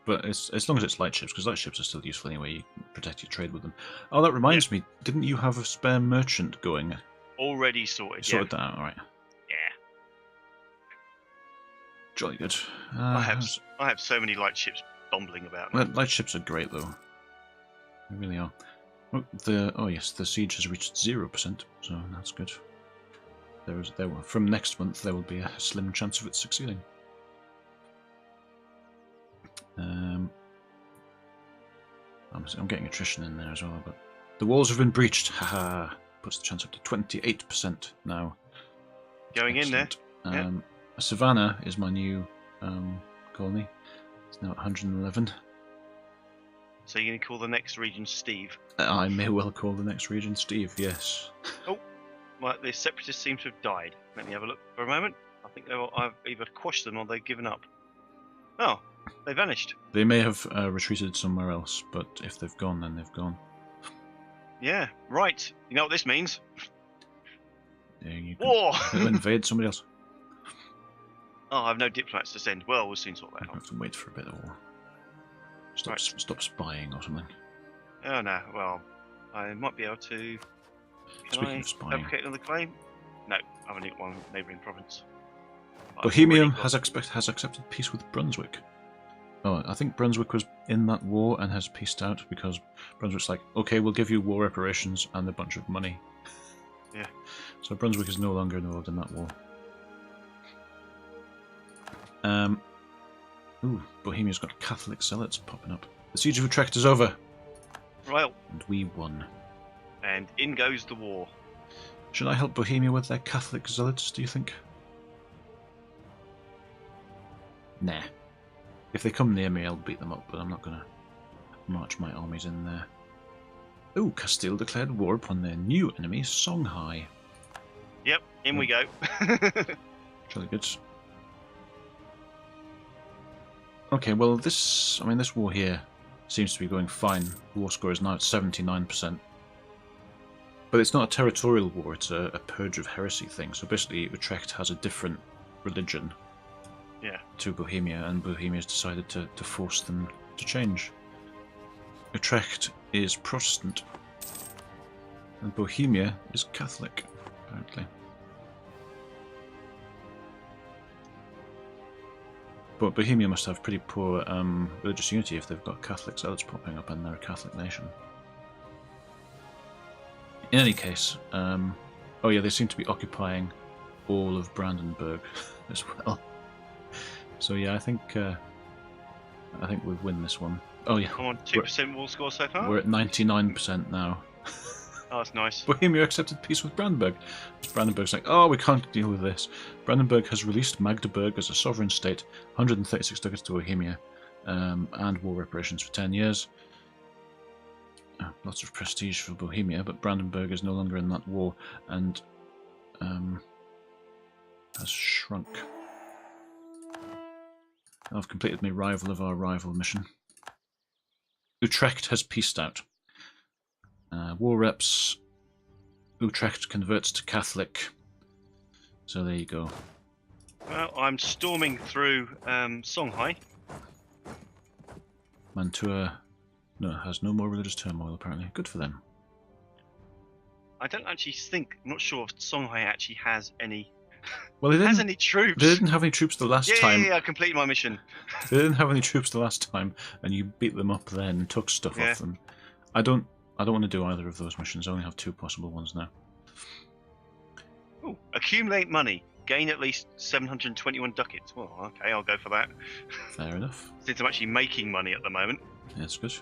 But as long as it's light ships, because light ships are still useful anyway, you can protect your trade with them. Oh, that reminds me, didn't you have a spare merchant going? Already sorted, Sorted that out, alright. Yeah. Jolly good. I have so many light ships bumbling about now. Light ships are great, though. They really are. Oh yes, the siege has reached 0%, so that's good. From next month, there will be a slim chance of it succeeding. I'm getting attrition in there as well, but the walls have been breached. Haha! Puts the chance up to 28% now. Going Excellent. in there. Savannah is my new colony. It's now at 111. So you're going to call the next region Steve? I may well call the next region Steve, yes. Oh, well, the separatists seem to have died. Let me have a look for a moment. I think I've either quashed them or they've given up. Oh, they vanished. They may have retreated somewhere else, but if they've gone, then they've gone. Yeah, right. You know what this means? War! Invade somebody else. Oh, I have no diplomats to send. Well, we'll soon sort that out. I have to wait for a bit of war. Stop spying or something. Oh no, well, I might be able to... Speaking of spying... advocate another claim? No, I've only got one neighbouring province. Bohemia has accepted peace with Brunswick. Oh, I think Brunswick was in that war and has peaced out because Brunswick's like, okay, we'll give you war reparations and a bunch of money. Yeah. So Brunswick is no longer involved in that war. Ooh, Bohemia's got Catholic zealots popping up. The Siege of Utrecht is over. Right. And we won. And in goes the war. Should I help Bohemia with their Catholic zealots, do you think? Nah. If they come near me, I'll beat them up, but I'm not going to march my armies in there. Ooh, Castile declared war upon their new enemy, Songhai. Yep, in we go. Jolly good. Okay, well, this war here seems to be going fine. War score is now at 79%. But it's not a territorial war, it's a purge of heresy thing. So basically, Utrecht has a different religion to Bohemia, and Bohemia has decided to force them to change. Utrecht is Protestant, and Bohemia is Catholic, apparently. But Bohemia must have pretty poor religious unity if they've got Catholic zealots popping up and they're a Catholic nation. In any case, oh yeah, they seem to be occupying all of Brandenburg as well. So yeah, I think we win this one. Oh yeah, I'm on 2% war score so far. We're at 99% now. Oh, that's nice. Bohemia accepted peace with Brandenburg. Brandenburg's like, oh, we can't deal with this. Brandenburg has released Magdeburg as a sovereign state, 136 ducats to Bohemia, and war reparations for 10 years. Lots of prestige for Bohemia, but Brandenburg is no longer in that war and has shrunk. I've completed my rival of our rival mission. Utrecht has peaced out. War reps. Utrecht converts to Catholic. So there you go. Well, I'm storming through Songhai. Mantua has no more religious turmoil, apparently. Good for them. I don't actually think, I'm not sure if Songhai actually has any... Well, they has any troops. They didn't have any troops the last time. Yeah, I completed my mission. They didn't have any troops the last time, and you beat them up then, took stuff off them. I don't want to do either of those missions. I only have 2 possible ones now. Ooh, accumulate money. Gain at least 721 ducats. Well, okay, I'll go for that. Fair enough. Since I'm actually making money at the moment. Yeah, that's good.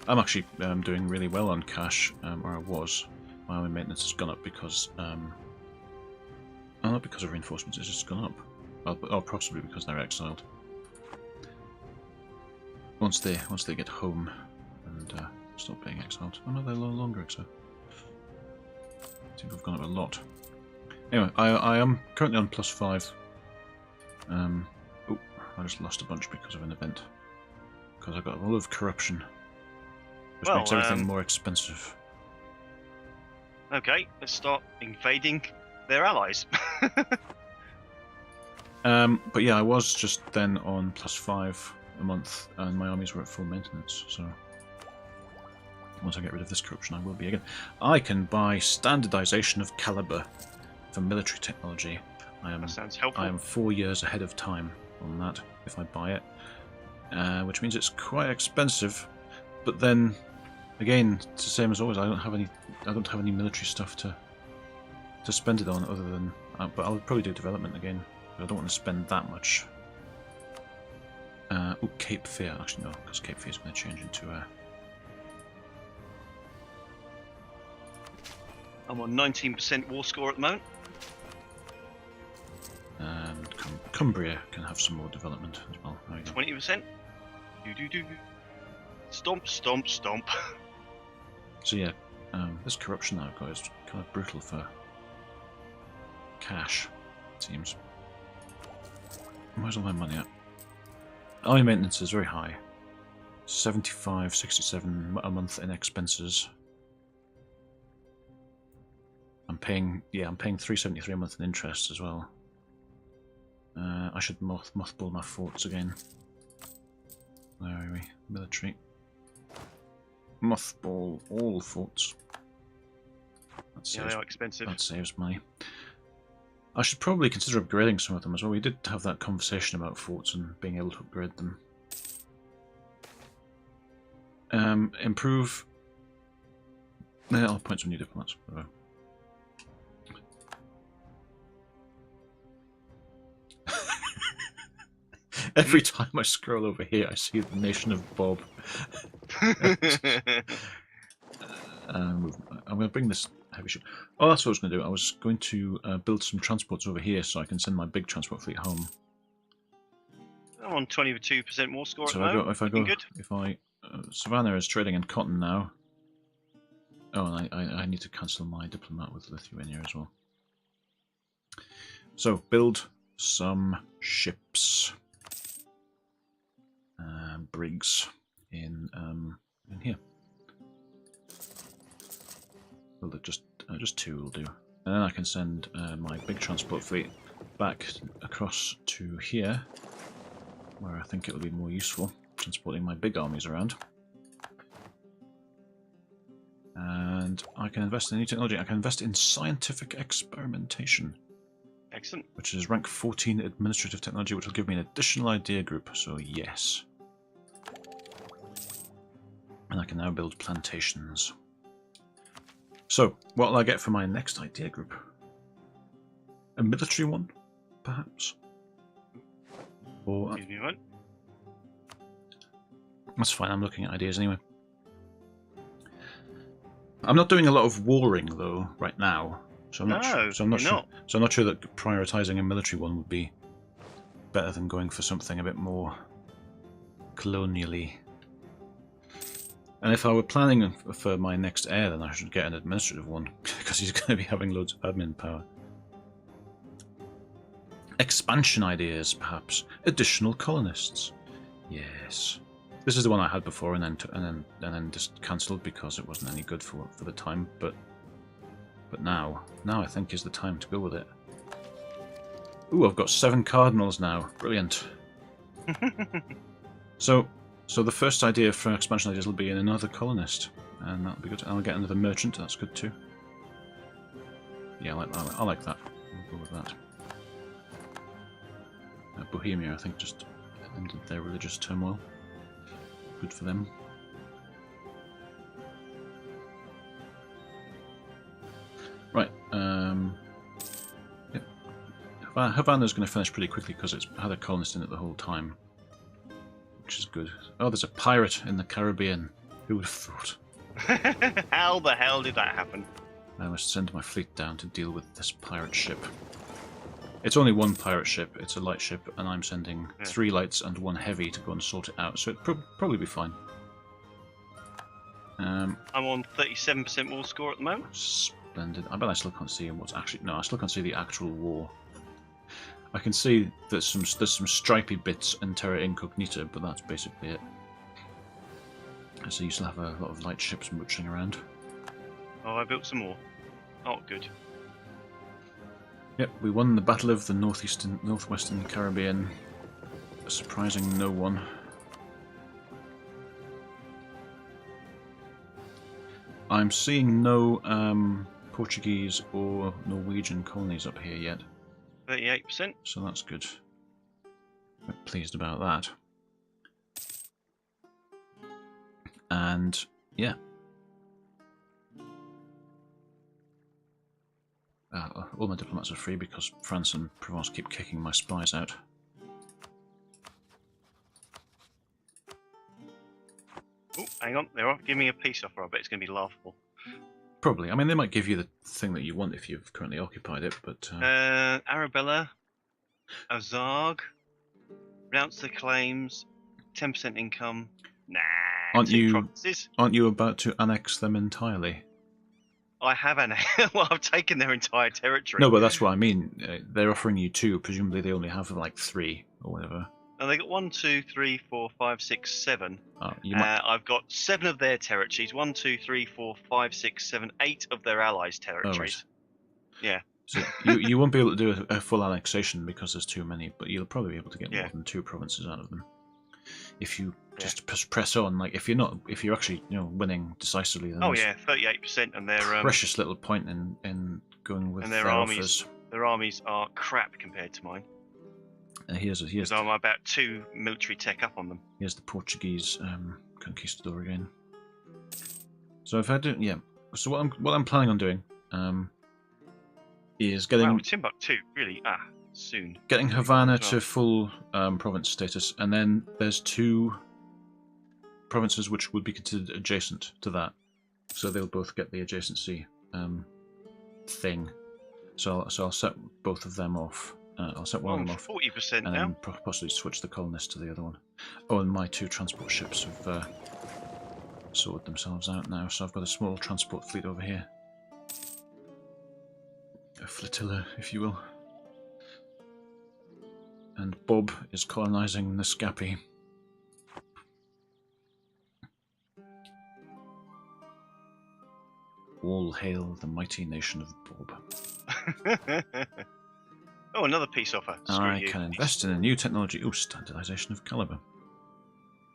I'm actually doing really well on cash, or I was. My own maintenance has gone up because Oh, not because of reinforcements, it's just gone up. Or possibly because they're exiled. Once they get home and stop being exiled. Oh no, they're no longer exiled. I think we've gone up a lot. Anyway, I am currently on +5. Oh, I just lost a bunch because of an event. Because I got a lot of corruption. Which makes everything more expensive. Okay, let's start invading their allies. But yeah, I was just then on +5 a month, and my armies were at full maintenance, so once I get rid of this corruption, I will be again. I can buy standardization of caliber for military technology. That sounds helpful. I am 4 years ahead of time on that if I buy it, which means it's quite expensive. But then, again, it's the same as always. I don't have any military stuff to spend it on other than. But I'll probably do development again. But I don't want to spend that much. Oh, Cape Fear. Actually, no, because Cape Fear is going to change into a. I'm on 19% war score at the moment. And Cumbria can have some more development as well. 20%. Do. Stomp, stomp, stomp. So yeah, this corruption that I've got is kind of brutal for cash, it seems. Where's all my money at? Army maintenance is very high. 75, 67 a month in expenses. I'm paying 373 a month in interest as well. I should mothball my forts again. Where are we? Military. Mothball all forts. They are expensive. That saves money. I should probably consider upgrading some of them as well. We did have that conversation about forts and being able to upgrade them. Improve. I'll appoint some new diplomats. Every time I scroll over here, I see the nation of Bob. I'm going to bring this heavy ship. Oh, that's what I was going to do. I was going to build some transports over here so I can send my big transport fleet home. I'm on 22% more score So at the moment. if I Savannah is trading in cotton now. Oh, and I need to cancel my diplomat with Lithuania as well. So build some ships. Brigs in here. Well, just 2 will do, and then I can send my big transport fleet back across to here, where I think it will be more useful transporting my big armies around. And I can invest in new technology. I can invest in scientific experimentation. Excellent. Which is rank 14 administrative technology, which will give me an additional idea group. So yes. And I can now build plantations. So, what will I get for my next idea group? A military one, perhaps? Or that's fine, I'm looking at ideas anyway. I'm not doing a lot of warring though right now. So I'm not sure. So I'm not sure that prioritizing a military one would be better than going for something a bit more colonially. And if I were planning for my next heir, then I should get an administrative one, because he's going to be having loads of admin power. Expansion ideas, perhaps. Additional colonists. Yes. This is the one I had before, and then just cancelled because it wasn't any good for the time. But now I think is the time to go with it. Ooh, I've got 7 cardinals now. Brilliant. So the first idea for expansion ideas will be in another colonist, and that'll be good. I'll get another merchant. That's good too. Yeah, I like that. We'll go with that. Bohemia, I think, just ended their religious turmoil. Good for them. Right. Yep. Havana's going to finish pretty quickly because it's had a colonist in it the whole time, which is good. Oh, there's a pirate in the Caribbean. Who would have thought? How the hell did that happen? I must send my fleet down to deal with this pirate ship. It's only one pirate ship. It's a light ship, and I'm sending Yeah. 3 lights and 1 heavy to go and sort it out. So it'd probably be fine. I'm on 37% war score at the moment. Splendid. I bet I still can't see what's actually. No, I still can't see the actual war. I can see there's some stripy bits in Terra Incognita, but that's basically it. So you still have a lot of light ships mooching around. Oh, I built some more. Oh, good. Yep, we won the Battle of the Northwestern Caribbean, surprising no one. I'm seeing no Portuguese or Norwegian colonies up here yet, 38%. so that's good. I'm pleased about that. And yeah. All my diplomats are free because France and Provence keep kicking my spies out. Oh, hang on. They're giving me a peace offer. I bet it's going to be laughable. Probably. I mean, they might give you the thing that you want if you've currently occupied it, but... Arabella, Azarg, renounce the claims, 10% income. Nah, Aren't two you- provinces. Aren't you about to annex them entirely? I have well, I've taken their entire territory. No, but that's what I mean. They're offering you 2. Presumably they only have like 3 or whatever. And they got 1, 2, 3, 4, 5, 6, 7. You might... I've got 7 of their territories. 1, 2, 3, 4, 5, 6, 7, 8 of their allies' territories. Yeah. So you won't be able to do a full annexation because there's too many, but you'll probably be able to get more than 2 provinces out of them. If you just press on, like if you're actually winning decisively, then oh yeah, 38%, and their precious little point in going with and their armies. offers. Their armies are crap compared to mine. Here's Because I'm about 2 military tech up on them. Here's the Portuguese conquistador again. So if I do, So what I'm planning on doing is getting Wow, Timbuktu really soon. getting Havana to full province status, and then there's 2 provinces which would be considered adjacent to that, so they'll both get the adjacency thing. So I'll set both of them off. I'll set one of them off, 40% and now. then possibly switch the colonists to the other one. Oh, and my 2 transport ships have sorted themselves out now, so I've got a small transport fleet over here. A flotilla, if you will. And Bob is colonising Nascapi. All hail the mighty nation of Bob. Oh, another peace offer. Screw I you. can invest in a new technology. Oh, standardization of caliber.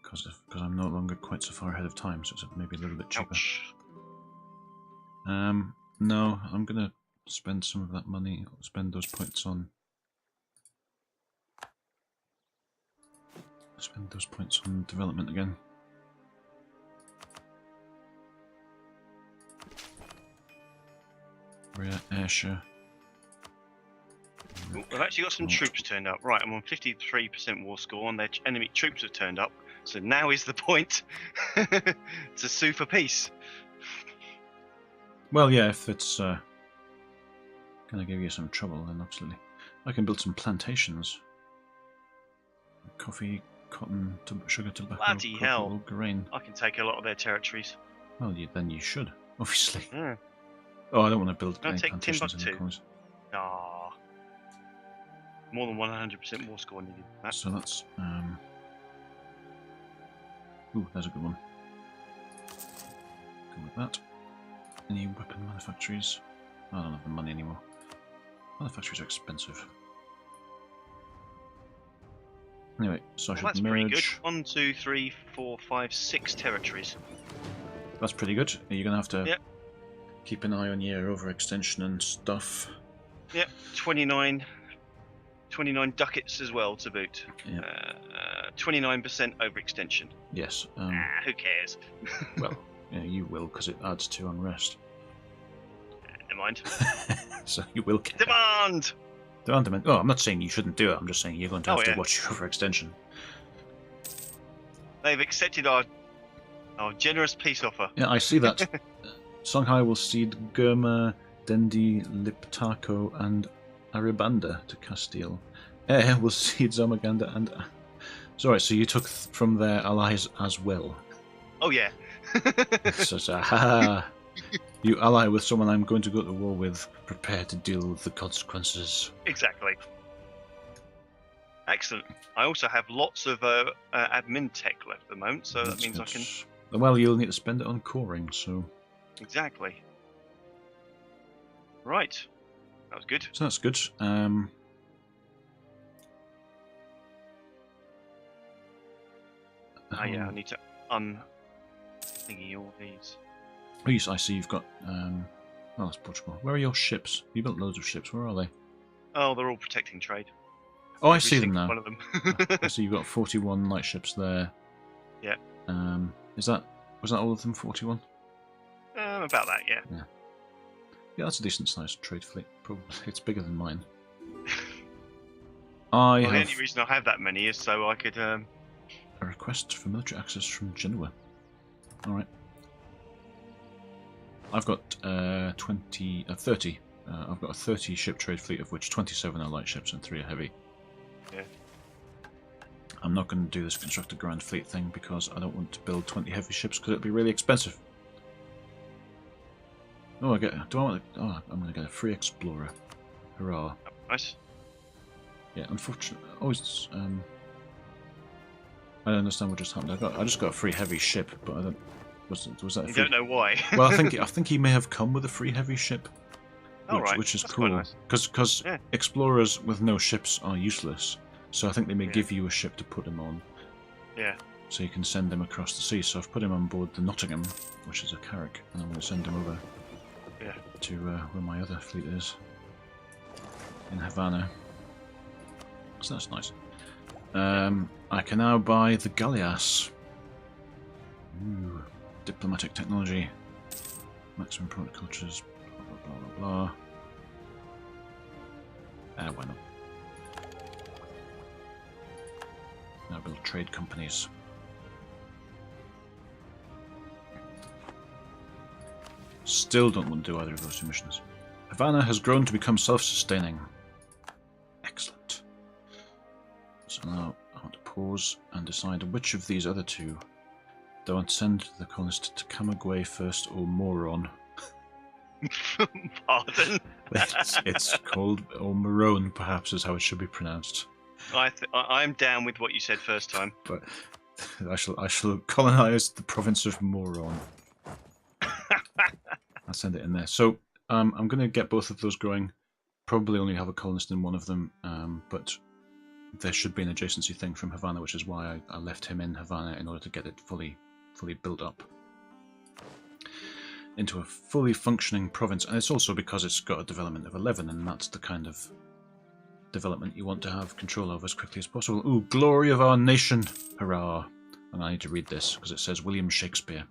Because I'm no longer quite so far ahead of time, so it's maybe a little bit cheaper. Ouch. No, I'm gonna spend some of that money. Spend those points on. Spend those points on development again. Rhea, Ayrshire. Ooh, I've actually got some troops turned up. Right, I'm on 53% war score, and their enemy troops have turned up. So now is the point to sue for peace. Well, yeah, if it's gonna give you some trouble, then absolutely. I can build some plantations. Coffee, cotton, sugar, tobacco, Bloody cocoa, hell. grain. I can take a lot of their territories. Well, then you should, obviously. Yeah. Oh, I don't want to build Can I any take plantations in the Timbuktu? colonies. Ah, more than 100% war score needed. So that's ooh, there's a good one. Go with that. Any weapon manufactories? I don't have the money anymore. Manufactories are expensive. Anyway, so I should That's pretty good. merge. 1, 2, 3, 4, 5, 6 territories. That's pretty good. You're gonna have to Yep. keep an eye on your overextension and stuff. Yep, 29 ducats as well to boot. Yep. 29% overextension. Yes. Who cares? Well, you will, because it adds to unrest. Never mind. So you will get Demand! demand. Oh, I'm not saying you shouldn't do it. I'm just saying you're going to have to yeah. watch your overextension. They've accepted our generous peace offer. Yeah, I see that. Songhai will cede Gurma, Dendi, Liptako, and Aribanda to Castile. Air will cede Zamaganda and... Sorry, so you took from their allies as well. Oh yeah. Ha! You ally with someone I'm going to go to war with. Prepare to deal with the consequences. Exactly. Excellent. I also have lots of admin tech left at the moment, so that means I can... Well, you'll need to spend it on coring, so... Exactly. Right. That was good. So that's good. Yeah, I need to thingy all these. Oh, yes, I see you've got... Oh, that's Portugal. Where are your ships? You built loads of ships. Where are they? Oh, they're all protecting trade. Oh, I see them now. One of them. I see you've got 41 light ships there. Yeah. Was that all of them? 41? About that, yeah. Yeah, that's a decent sized trade fleet. Probably it's bigger than mine. The only reason I have that many is so I could. A request for military access from Genoa. All right. I've got 30. I've got a 30 ship trade fleet, of which 27 are light ships and 3 are heavy. Yeah. I'm not going to do this construct a grand fleet thing because I don't want to build 20 heavy ships because it'd be really expensive. Oh, I'm going to get a free explorer. Hurrah! Nice. Yeah, unfortunately, I don't understand what just happened. I just got a free heavy ship, but I don't. Was that? You don't know why. Well, I think he may have come with a free heavy ship. Which is That's cool, because yeah. explorers with no ships are useless. So I think they may give you a ship to put him on. Yeah. So you can send him across the sea. So I've put him on board the Nottingham, which is a carrack, and I'm going to send him over to where my other fleet is, in Havana. So that's nice. I can now buy the Galleass. Ooh, diplomatic technology, maximum product cultures. Blah, blah, blah. Why not? Now build trade companies. Still don't want to do either of those 2 missions. Havana has grown to become self-sustaining. Excellent. So now I want to pause and decide which of these other 2 do I want to send the colonist to Camagüey first or Moron. Pardon? It's called, or Morone, perhaps, is how it should be pronounced. I'm down with what you said first time. But I shall colonize the province of Moron. I'll send it in there. So I'm going to get both of those going. Probably only have a colonist in one of them, but there should be an adjacency thing from Havana, which is why I left him in Havana in order to get it fully built up into a fully functioning province. And it's also because it's got a development of 11, and that's the kind of development you want to have control of as quickly as possible. Ooh, glory of our nation! Hurrah! And I need to read this because it says William Shakespeare.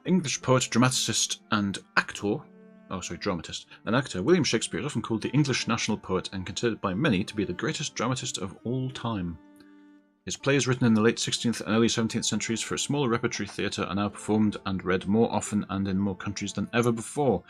English poet, dramatist, and actor. Dramatist. An actor, William Shakespeare is often called the English national poet and considered by many to be the greatest dramatist of all time. His plays written in the late 16th and early 17th centuries for a smaller repertory theatre are now performed and read more often and in more countries than ever before.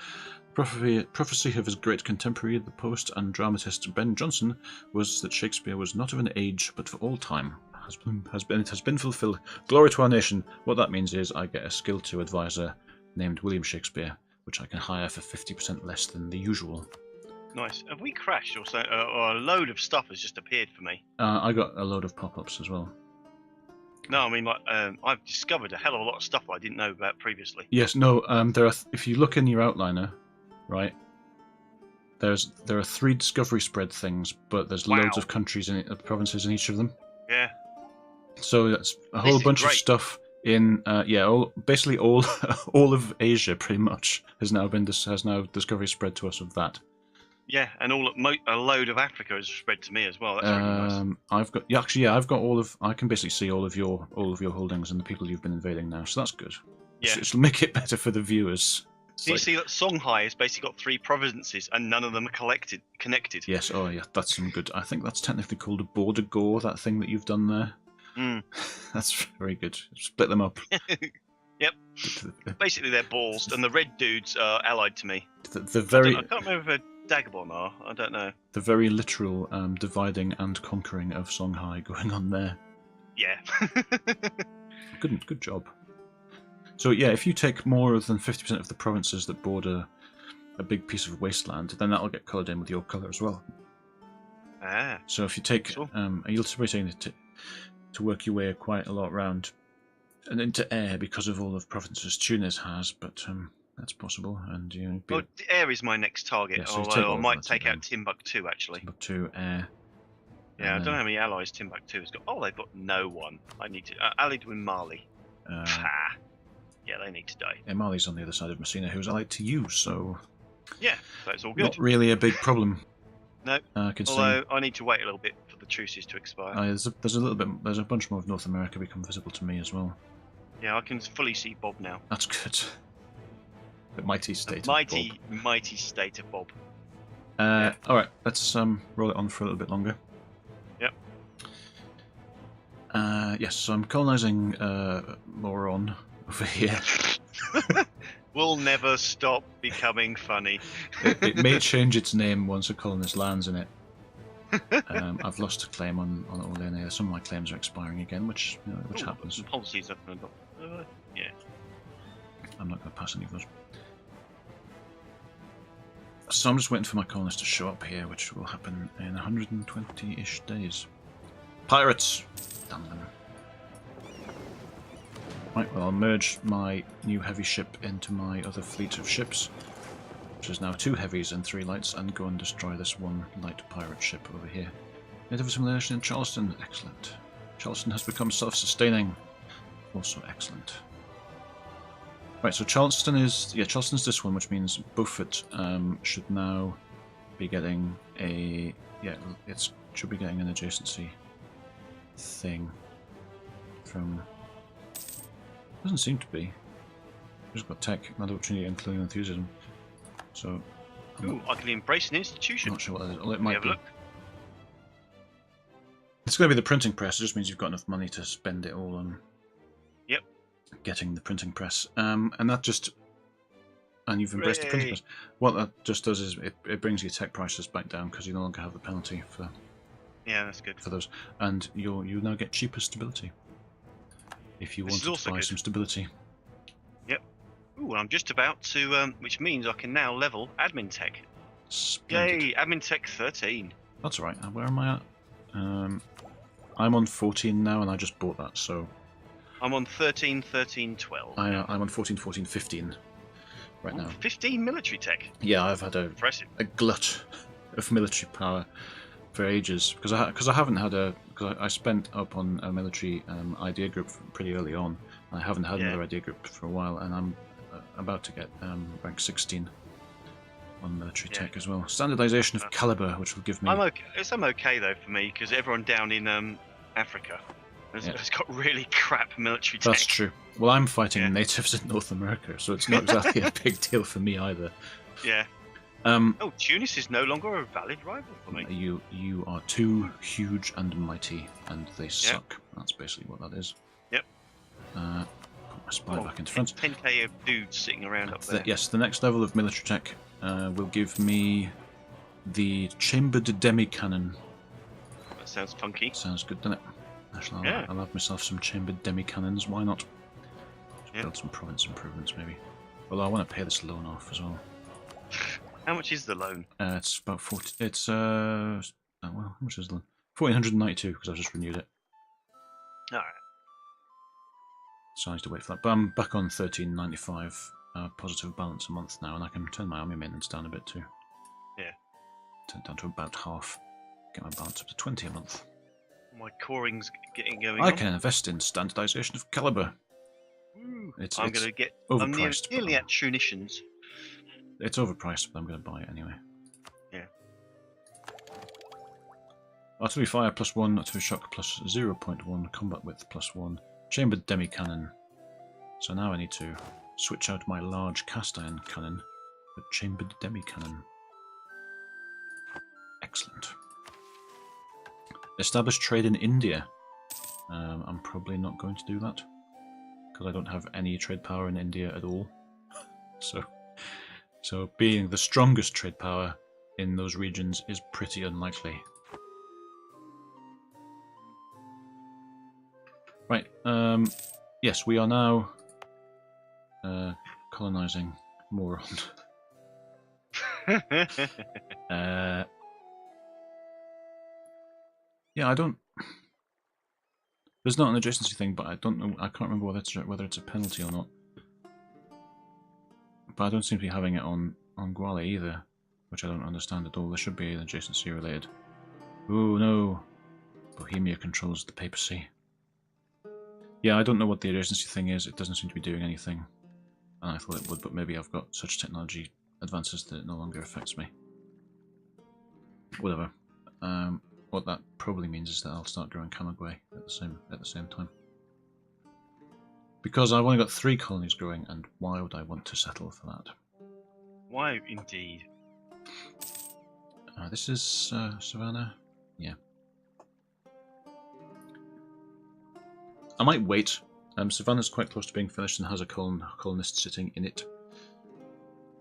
The prophecy of his great contemporary, the poet and dramatist Ben Jonson, was that Shakespeare was not of an age, but for all time. It has been fulfilled. Glory to our nation. What that means is I get a Skill 2 advisor named William Shakespeare, which I can hire for 50% less than the usual. Nice. Have we crashed or so? Or a load of stuff has just appeared for me? I got a load of pop-ups as well. No, I mean, like, I've discovered a hell of a lot of stuff I didn't know about previously. Yes, no. There are. If you look in your outliner, right, there are 3 discovery spread things, but there's loads of countries and provinces in each of them. Yeah. So that's a whole bunch of stuff in basically all of Asia pretty much has now discovery spread to us of that. Yeah, and a load of Africa has spread to me as well. That's really nice. I've got all of. I can basically see all of your holdings and the people you've been invading now, so that's good. Yeah, it'll make it better for the viewers. You see that Songhai has basically got 3 provinces and none of them are connected. Yes. Oh yeah, that's some good. I think that's technically called a border gore. That thing that you've done there. That's very good. Split them up. Yep. Basically, they're balls, and the red dudes are allied to me. I can't remember Dagobon are. I don't know. The very literal dividing and conquering of Songhai going on there. Yeah. Good job. So yeah, if you take more than 50% of the provinces that border a big piece of wasteland, then that'll get coloured in with your colour as well. Ah. So if you take, Sure. you'll be saying to work your way quite a lot around and into air because of all of provinces Tunis has, but that's possible. And you know, Well, the air is my next target. Yeah, so you although take I all of might that take then. out Timbuktu actually. Timbuktu, air. Yeah, I and don't know how many allies Timbuktu has got. Oh, they've got no one. I need to allied with Mali. Ha. Yeah, they need to die. Yeah, Mali's on the other side of Messina, who's allied to you, so Yeah, that's all good. not really a big problem. No. I can Although I need to wait a little bit for the truces to expire. there's a little bit. There's a bunch more of North America become visible to me as well. Yeah, I can fully see Bob now. That's good. The mighty state. Mighty state of Bob. All right, let's roll it on for a little bit longer. Yep. Yes, so I'm colonizing Moron over here. Will never stop becoming funny. It may change its name once a colonist lands in it. I've lost a claim on Orleans. Some of my claims are expiring again, which happens. Policies are yeah. I'm not going to pass any of those. So I'm just waiting for my colonists to show up here, which will happen in 120-ish days. Pirates! Damn them. Right, well, I'll merge my new heavy ship into my other fleet of ships, which is now 2 heavies and 3 lights, and go and destroy this one light pirate ship over here. Native assimilation in Charleston, excellent. Charleston has become self-sustaining, also excellent. Right, so Charleston's this one, which means Beaufort should now be getting a should be getting an adjacency thing from. Doesn't seem to be. Just got tech, another opportunity, and colonial enthusiasm. So. Ooh, I can embrace an institution. I'm not sure what that is. Well, it might be. Look. It's going to be the printing press. It just means you've got enough money to spend it all on. Yep. Getting the printing press, and that just. And you've embraced the printing press. What that just does is it brings your tech prices back down because you no longer have the penalty for. Yeah, that's good. For those, and you now get cheaper stability. If you want to buy some stability. Yep. Ooh, I'm just about to, which means I can now level admin tech. Splendid. Yay, admin tech 13. That's all right. Where am I at? I'm on 14 now, and I just bought that, so. I'm on 13, 13, 12. I'm on 14, 14, 15 right now. 15 military tech. Yeah, I've had a glut of military power for ages because I haven't had because I spent up on a military idea group pretty early on. I haven't had another idea group for a while, and I'm about to get rank 16 on military tech as well. Standardization of caliber, which will give me. I'm okay though for me because everyone down in Africa has got really crap military tech. That's true. Well, I'm fighting natives in North America, so it's not exactly a big deal for me either. Yeah. Tunis is no longer a valid rival for me. You are too huge and mighty, and they suck. That's basically what that is. Yep. Put my spy back into front. 10k of dudes sitting around up there. Yes, the next level of military tech will give me the chambered demi-cannon. That sounds funky. Sounds good, doesn't it? Actually, I'll have myself some chambered demi-cannons. Why not? Build some province improvements, maybe. Although I want to pay this loan off as well. How much is the loan? It's about 40. It's well, how much is the loan? 1,492 because I've just renewed it. All right. So I need to wait for that. But I'm back on 1395 positive balance a month now, and I can turn my army maintenance down a bit too. Yeah. Turn it down to about half. Get my balance up to 20 a month. My coring's getting going. I can invest in standardization of caliber. I'm going to get. Overpriced. I'm nearly at Tunisians. It's overpriced, but I'm going to buy it anyway. Yeah. Artillery fire +1, artillery shock plus 0.1, combat width +1, chambered demi-cannon. So now I need to switch out my large cast iron cannon for chambered demi-cannon. Excellent. Establish trade in India. I'm probably not going to do that because I don't have any trade power in India at all. So being the strongest trade power in those regions is pretty unlikely. Right, yes, we are now colonizing Moron. Yeah, I don't... There's not an adjacency thing, but I don't know. I can't remember whether it's a penalty or not. But I don't seem to be having it on Gwale either, which I don't understand at all. There should be an adjacency related. Oh no! Bohemia controls the papacy. Yeah, I don't know what the adjacency thing is. It doesn't seem to be doing anything. And I thought it would, but maybe I've got such technology advances that it no longer affects me. Whatever. What that probably means is that I'll start growing Camagüey at the same time. Because I've only got 3 colonies growing, and why would I want to settle for that? Why, indeed? This is Savannah. Yeah. I might wait. Savannah's quite close to being finished and has a colonist sitting in it.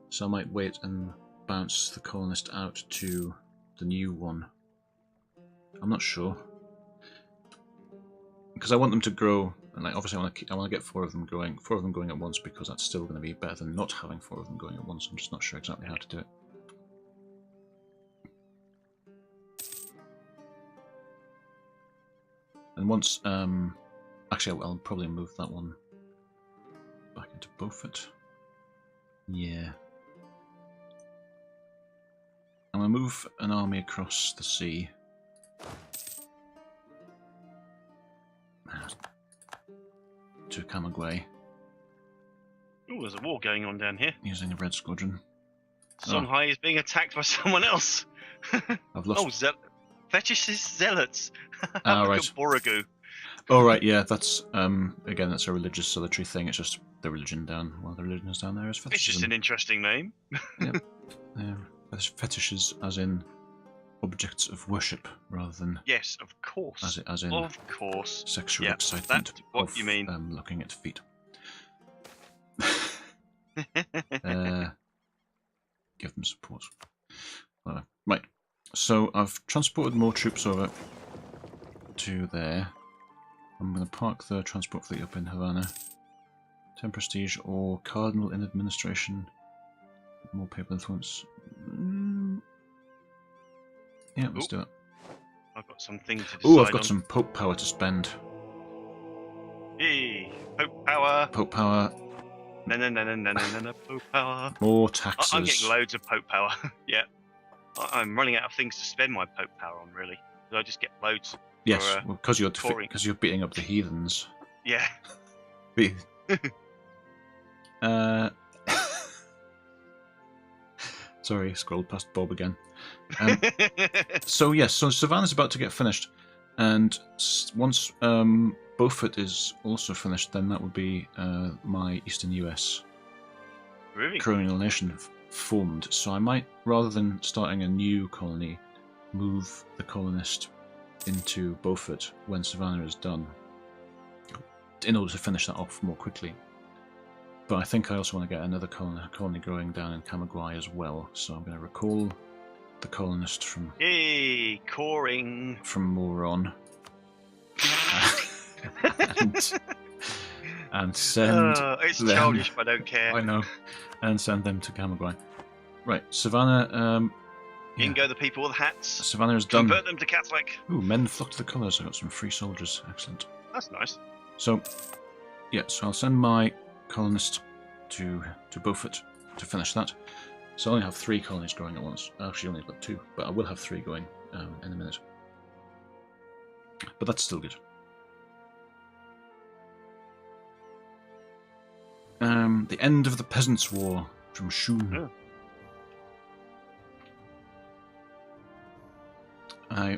So I might wait and bounce the colonist out to the new one. I'm not sure. Because I want them to grow, and obviously I want to get 4 of them going at once, because that's still going to be better than not having 4 of them going at once. I'm just not sure exactly how to do it. And once, actually I'll probably move that one back into Beaufort. Yeah. I'm going to move an army across the sea. To Camagüey. Oh, there's a war going on down here. Using a red squadron. Songhai is being attacked by someone else. I've lost. Oh, Fetishist zealots. Ah, right. Borogu. Oh, right, yeah, that's, again, that's a religious zealotry thing. It's just the religion down, well, the religion is down there is fetishism. It's just an interesting name. Yep. Fetishes as in objects of worship, rather than... Yes, of course. As in of course. Sexual yep, excitement that's what of you mean. Looking at feet. Give them support. Right, so I've transported more troops over to there. I'm going to park the transport fleet up in Havana. 10 prestige or cardinal in administration. More papal influence. Yeah, let's do it. I've got something to decide. Oh, I've got some Pope power to spend. Hey, Pope power. Pope power. No, Pope power. More taxes. I'm getting loads of Pope power. Yeah. I'm running out of things to spend my Pope power on, really. I just get loads. Yes, because you're beating up the heathens. Yeah. Sorry, scrolled past Bob again. So yes, so Savannah's about to get finished, and once Beaufort is also finished, then that would be my Eastern US colonial nation formed. So I might, rather than starting a new colony, move the colonist into Beaufort when Savannah is done, in order to finish that off more quickly. But I think I also want to get another colony growing down in Camagüey as well, so I'm going to recall the colonist from... Hey, coring! From Moron. and send... it's them, childish, but I don't care. I know. And send them to Camagüey. Right, Savannah... You can go the people with hats. Savannah is done. Convert them to Catholic. Ooh, men flock to the colours. I got some free soldiers. Excellent. That's nice. So, yeah, so I'll send my colonist to Beaufort to finish that. So I only have 3 colonies growing at once. I actually only got 2, but I will have 3 going in a minute. But that's still good. The end of the Peasants' War from Shun. Oh.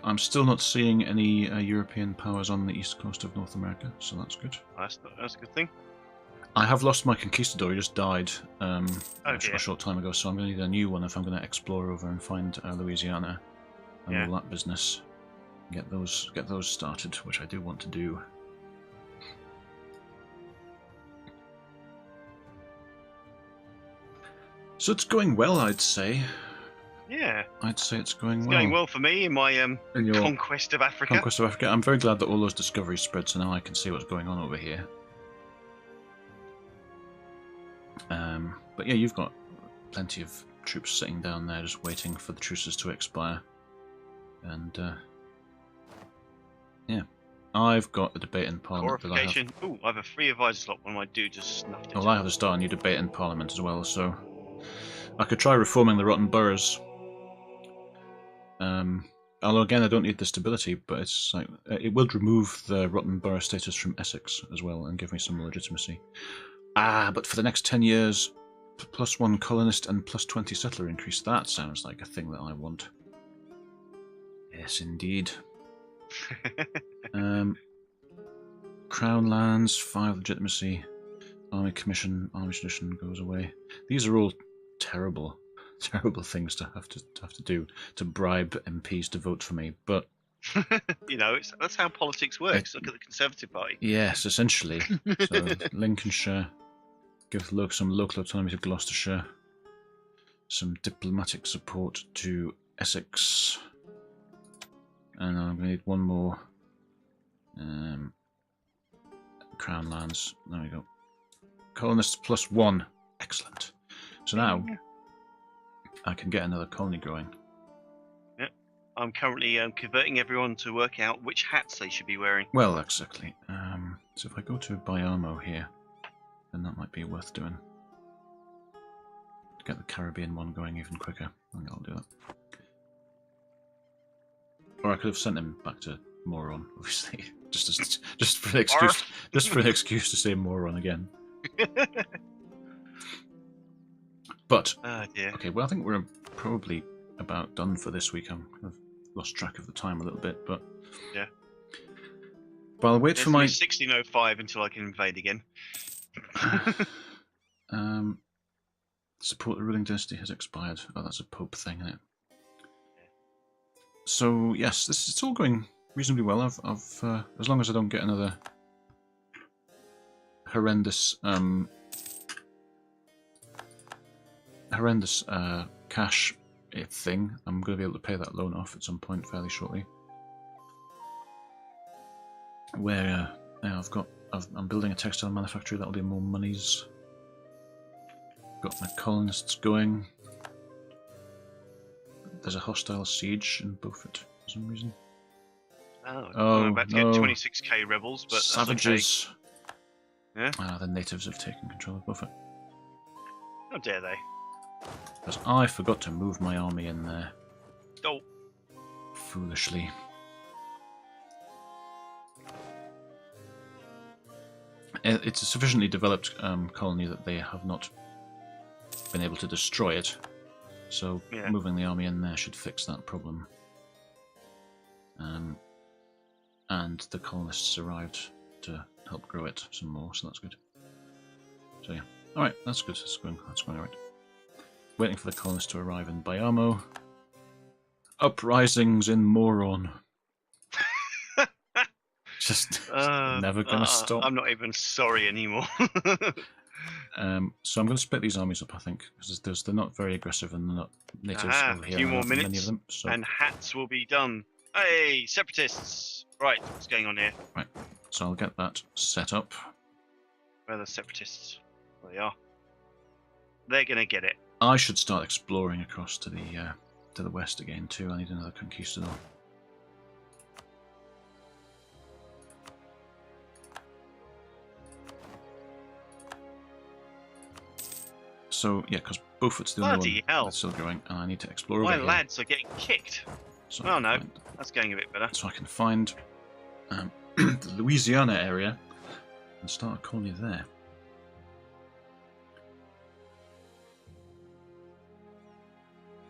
I'm still not seeing any European powers on the east coast of North America, so that's good. That's a good thing. I have lost my conquistador. He just died a dear. short time ago, so I'm going to need a new one if I'm going to explore over and find Louisiana and all that business. Get those started, which I do want to do. So it's going well, I'd say. Yeah, I'd say it's going it's well. going well for me in my In your conquest of Africa. conquest of Africa. I'm very glad that all those discoveries spread, so now I can see what's going on over here. But yeah, you've got plenty of troops sitting down there just waiting for the truces to expire. And yeah, I've got a debate in Parliament that I have. Glorification. Ooh, I have a free advisor slot. One of my dudes just snuffed it. Well, I have to start a new debate in Parliament as well, so I could try reforming the rotten boroughs. Although again, I don't need the stability, but it's like it would remove the rotten borough status from Essex as well and give me some legitimacy. But for the next 10 years, +1 colonist and +20 settler increase. That sounds like a thing that I want. Yes, indeed. Crown lands, 5 legitimacy, army commission, army tradition goes away. These are all terrible, terrible things to have to do to bribe MPs to vote for me. But you know, that's how politics works. Look at the Conservative Party. yes, essentially. So Lincolnshire, give some local autonomy to Gloucestershire, some diplomatic support to Essex, and I'm going to need one more. Crown lands. There we go. Colonists +1. Excellent. So now I can get another colony growing. Yep. I'm currently converting everyone to work out which hats they should be wearing. Well, exactly. So if I go to Bayamo here, then that might be worth doing. To get the Caribbean one going even quicker. I think I'll do that. Or I could have sent him back to Moron, obviously. just for an excuse. Just for an excuse to say Moron again. But okay, well I think we're probably about done for this week. I'm kind of lost track of the time a little bit, but yeah. But I'll wait for my 1605 until I can invade again. Support the ruling dynasty has expired. Oh, that's a Pope thing, isn't it? So yes, it's all going reasonably well. I've as long as I don't get another horrendous cash thing, I'm going to be able to pay that loan off at some point fairly shortly. Where I'm building a textile manufactory, that'll be more monies. Got my colonists going. There's a hostile siege in Beaufort for some reason. I'm about to get 26k rebels, but savages. That's okay. Yeah. The natives have taken control of Beaufort. How dare they? Because I forgot to move my army in there. Oh. Foolishly. It's a sufficiently developed colony that they have not been able to destroy it. So moving the army in there should fix that problem. And the colonists arrived to help grow it some more, so that's good. So yeah, all right, that's good. That's going all right. Waiting for the colonists to arrive in Bayamo. Uprisings in Moron. Just never gonna stop. I'm not even sorry anymore. So I'm going to split these armies up, I think, because they're not very aggressive and they're not natives over here. A few more minutes, many of them, so. And hats will be done. Hey, separatists! Right, what's going on here? Right, so I'll get that set up. Where are the separatists? There they are. They're going to get it. I should start exploring across to the west again too. I need another conquistador. So yeah, because Beaufort's the only one that's still growing, and I need to explore over here. My lads are getting kicked. So oh no, that's going a bit better. So I can find the Louisiana area and start a colony there.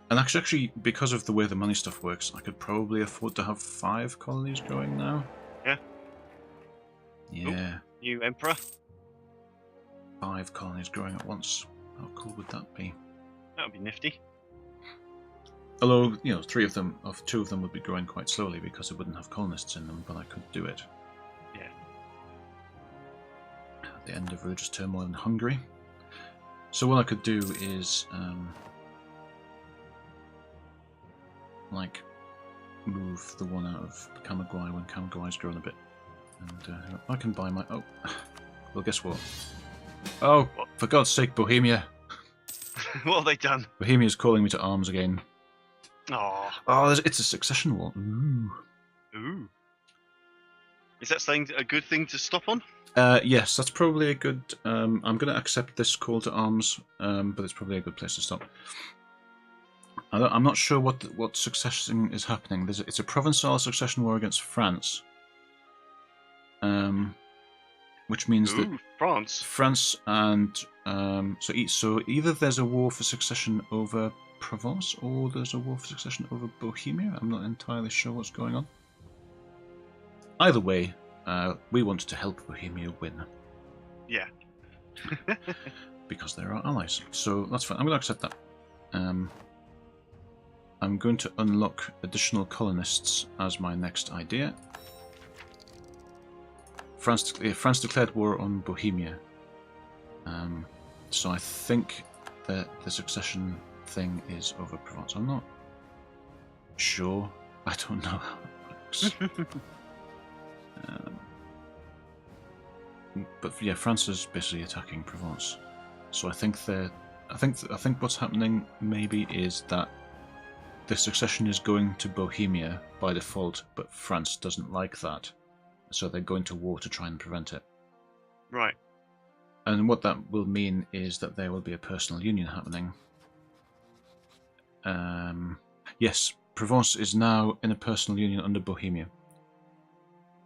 And actually, because of the way the money stuff works, I could probably afford to have 5 colonies going now. Yeah. Yeah. Ooh, new emperor. 5 colonies growing at once. How cool would that be? That would be nifty. Although, 2 of them would be growing quite slowly because it wouldn't have colonists in them, but I could do it. Yeah. At the end of religious turmoil in Hungary. So what I could do is like move the one out of Kamaguay when Kamaguay's grown a bit. And I can buy my... Oh, well, guess what? Oh, for God's sake, Bohemia. What have they done? Bohemia's calling me to arms again. Oh. Oh, it's a succession war. Ooh. Ooh. Is that saying a good thing to stop on? Yes, that's probably a good... I'm going to accept this call to arms, but it's probably a good place to stop. I'm not sure what succession is happening. It's a Provençal succession war against France. Which means that France and so either there's a war for succession over Provence or there's a war for succession over Bohemia. I'm not entirely sure what's going on. Either way, we want to help Bohemia win. Yeah. Because they're our allies. So that's fine. I'm going to accept that. I'm going to unlock additional colonists as my next idea. France declared war on Bohemia. So I think that the succession thing is over Provence. I'm not sure. I don't know how it works. But yeah, France is basically attacking Provence. So I think what's happening maybe is that the succession is going to Bohemia by default, but France doesn't like that. So they're going to war to try and prevent it. Right. And what that will mean is that there will be a personal union happening. Yes, Provence is now in a personal union under Bohemia.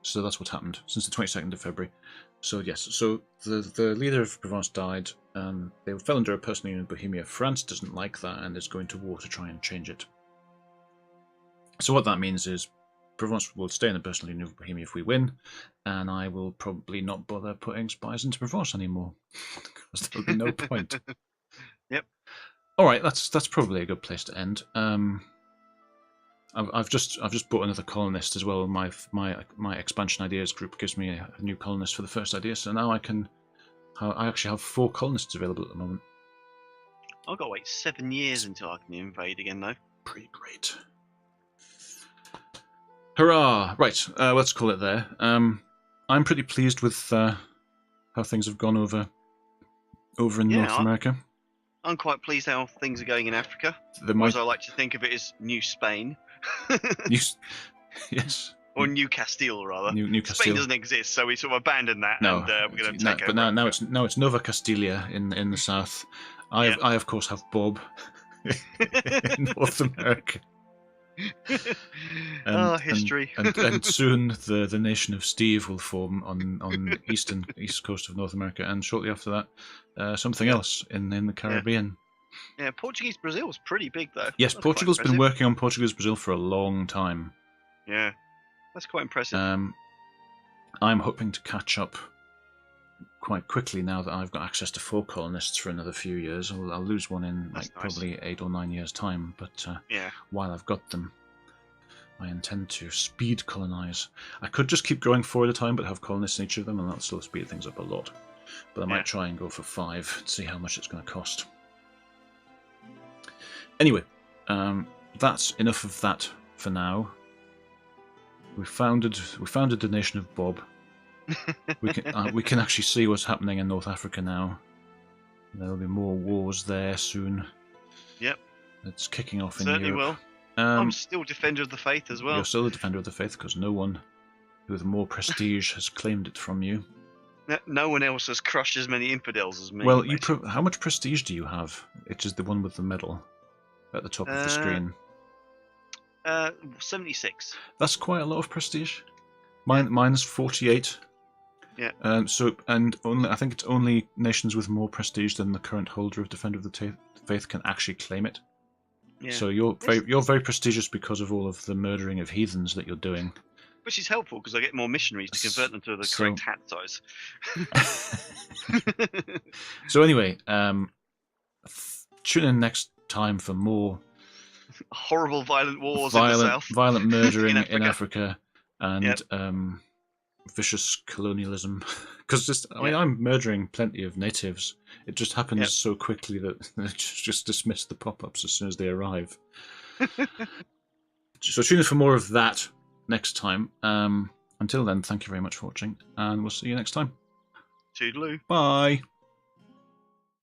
So that's what happened since the 22nd of February. So yes, so the leader of Provence died. They fell under a personal union with Bohemia. France doesn't like that and is going to war to try and change it. So what that means is Provence will stay in a personal union with Bohemia if we win, and I will probably not bother putting spies into Provence anymore because there'll be no point. Yep. All right, that's probably a good place to end. I've just bought another colonist as well. My expansion ideas group gives me a new colonist for the first idea, so now I actually have 4 colonists available at the moment. I've got to wait 7 years until I can invade again, though. Pretty great. Hurrah! Right, let's call it there. I'm pretty pleased with how things have gone over in North America. I'm quite pleased how things are going in Africa. As I like to think of it as New Spain. Yes. Or New Castile, rather. New Castile. Spain doesn't exist, so we sort of abandoned that, and we're going to take over. But now it's Nova Castilia in the south. I of course have Bob in North America. History. And soon the nation of Steve will form on east coast of North America, and shortly after that, something else in the Caribbean. Yeah, Portuguese Brazil is pretty big though. Yes, Portugal's been working on Portuguese Brazil for a long time. Yeah, that's quite impressive. I'm hoping to catch up quite quickly now that I've got access to 4 colonists for another few years. I'll lose one in probably 8 or 9 years' time, but while I've got them, I intend to speed colonize. I could just keep growing 4 at a time, but have colonists in each of them, and that'll still speed things up a lot. But I might try and go for 5 and see how much it's going to cost. Anyway, that's enough of that for now. We founded the nation of Bob. We can actually see what's happening in North Africa now. There'll be more wars there soon. Yep. It's kicking off in Certainly Europe. Will. I'm still Defender of the Faith as well. You're still a Defender of the Faith because no one with more prestige has claimed it from you. No one else has crushed as many infidels as me. Well, how much prestige do you have? It is the one with the medal at the top of the screen. 76. That's quite a lot of prestige. Mine's 48. Yeah. I think it's only nations with more prestige than the current holder of Defender of the Faith can actually claim it. Yeah. So you're very prestigious because of all of the murdering of heathens that you're doing. Which is helpful because I get more missionaries to convert them to the correct hat size. So anyway, tune in next time for more horrible violent wars in the south. Violent murdering in Africa and vicious colonialism. Because I'm murdering plenty of natives. It just happens so quickly that they just dismiss the pop-ups as soon as they arrive. So tune in for more of that next time. Until then, thank you very much for watching, and we'll see you next time. Toodaloo. Bye.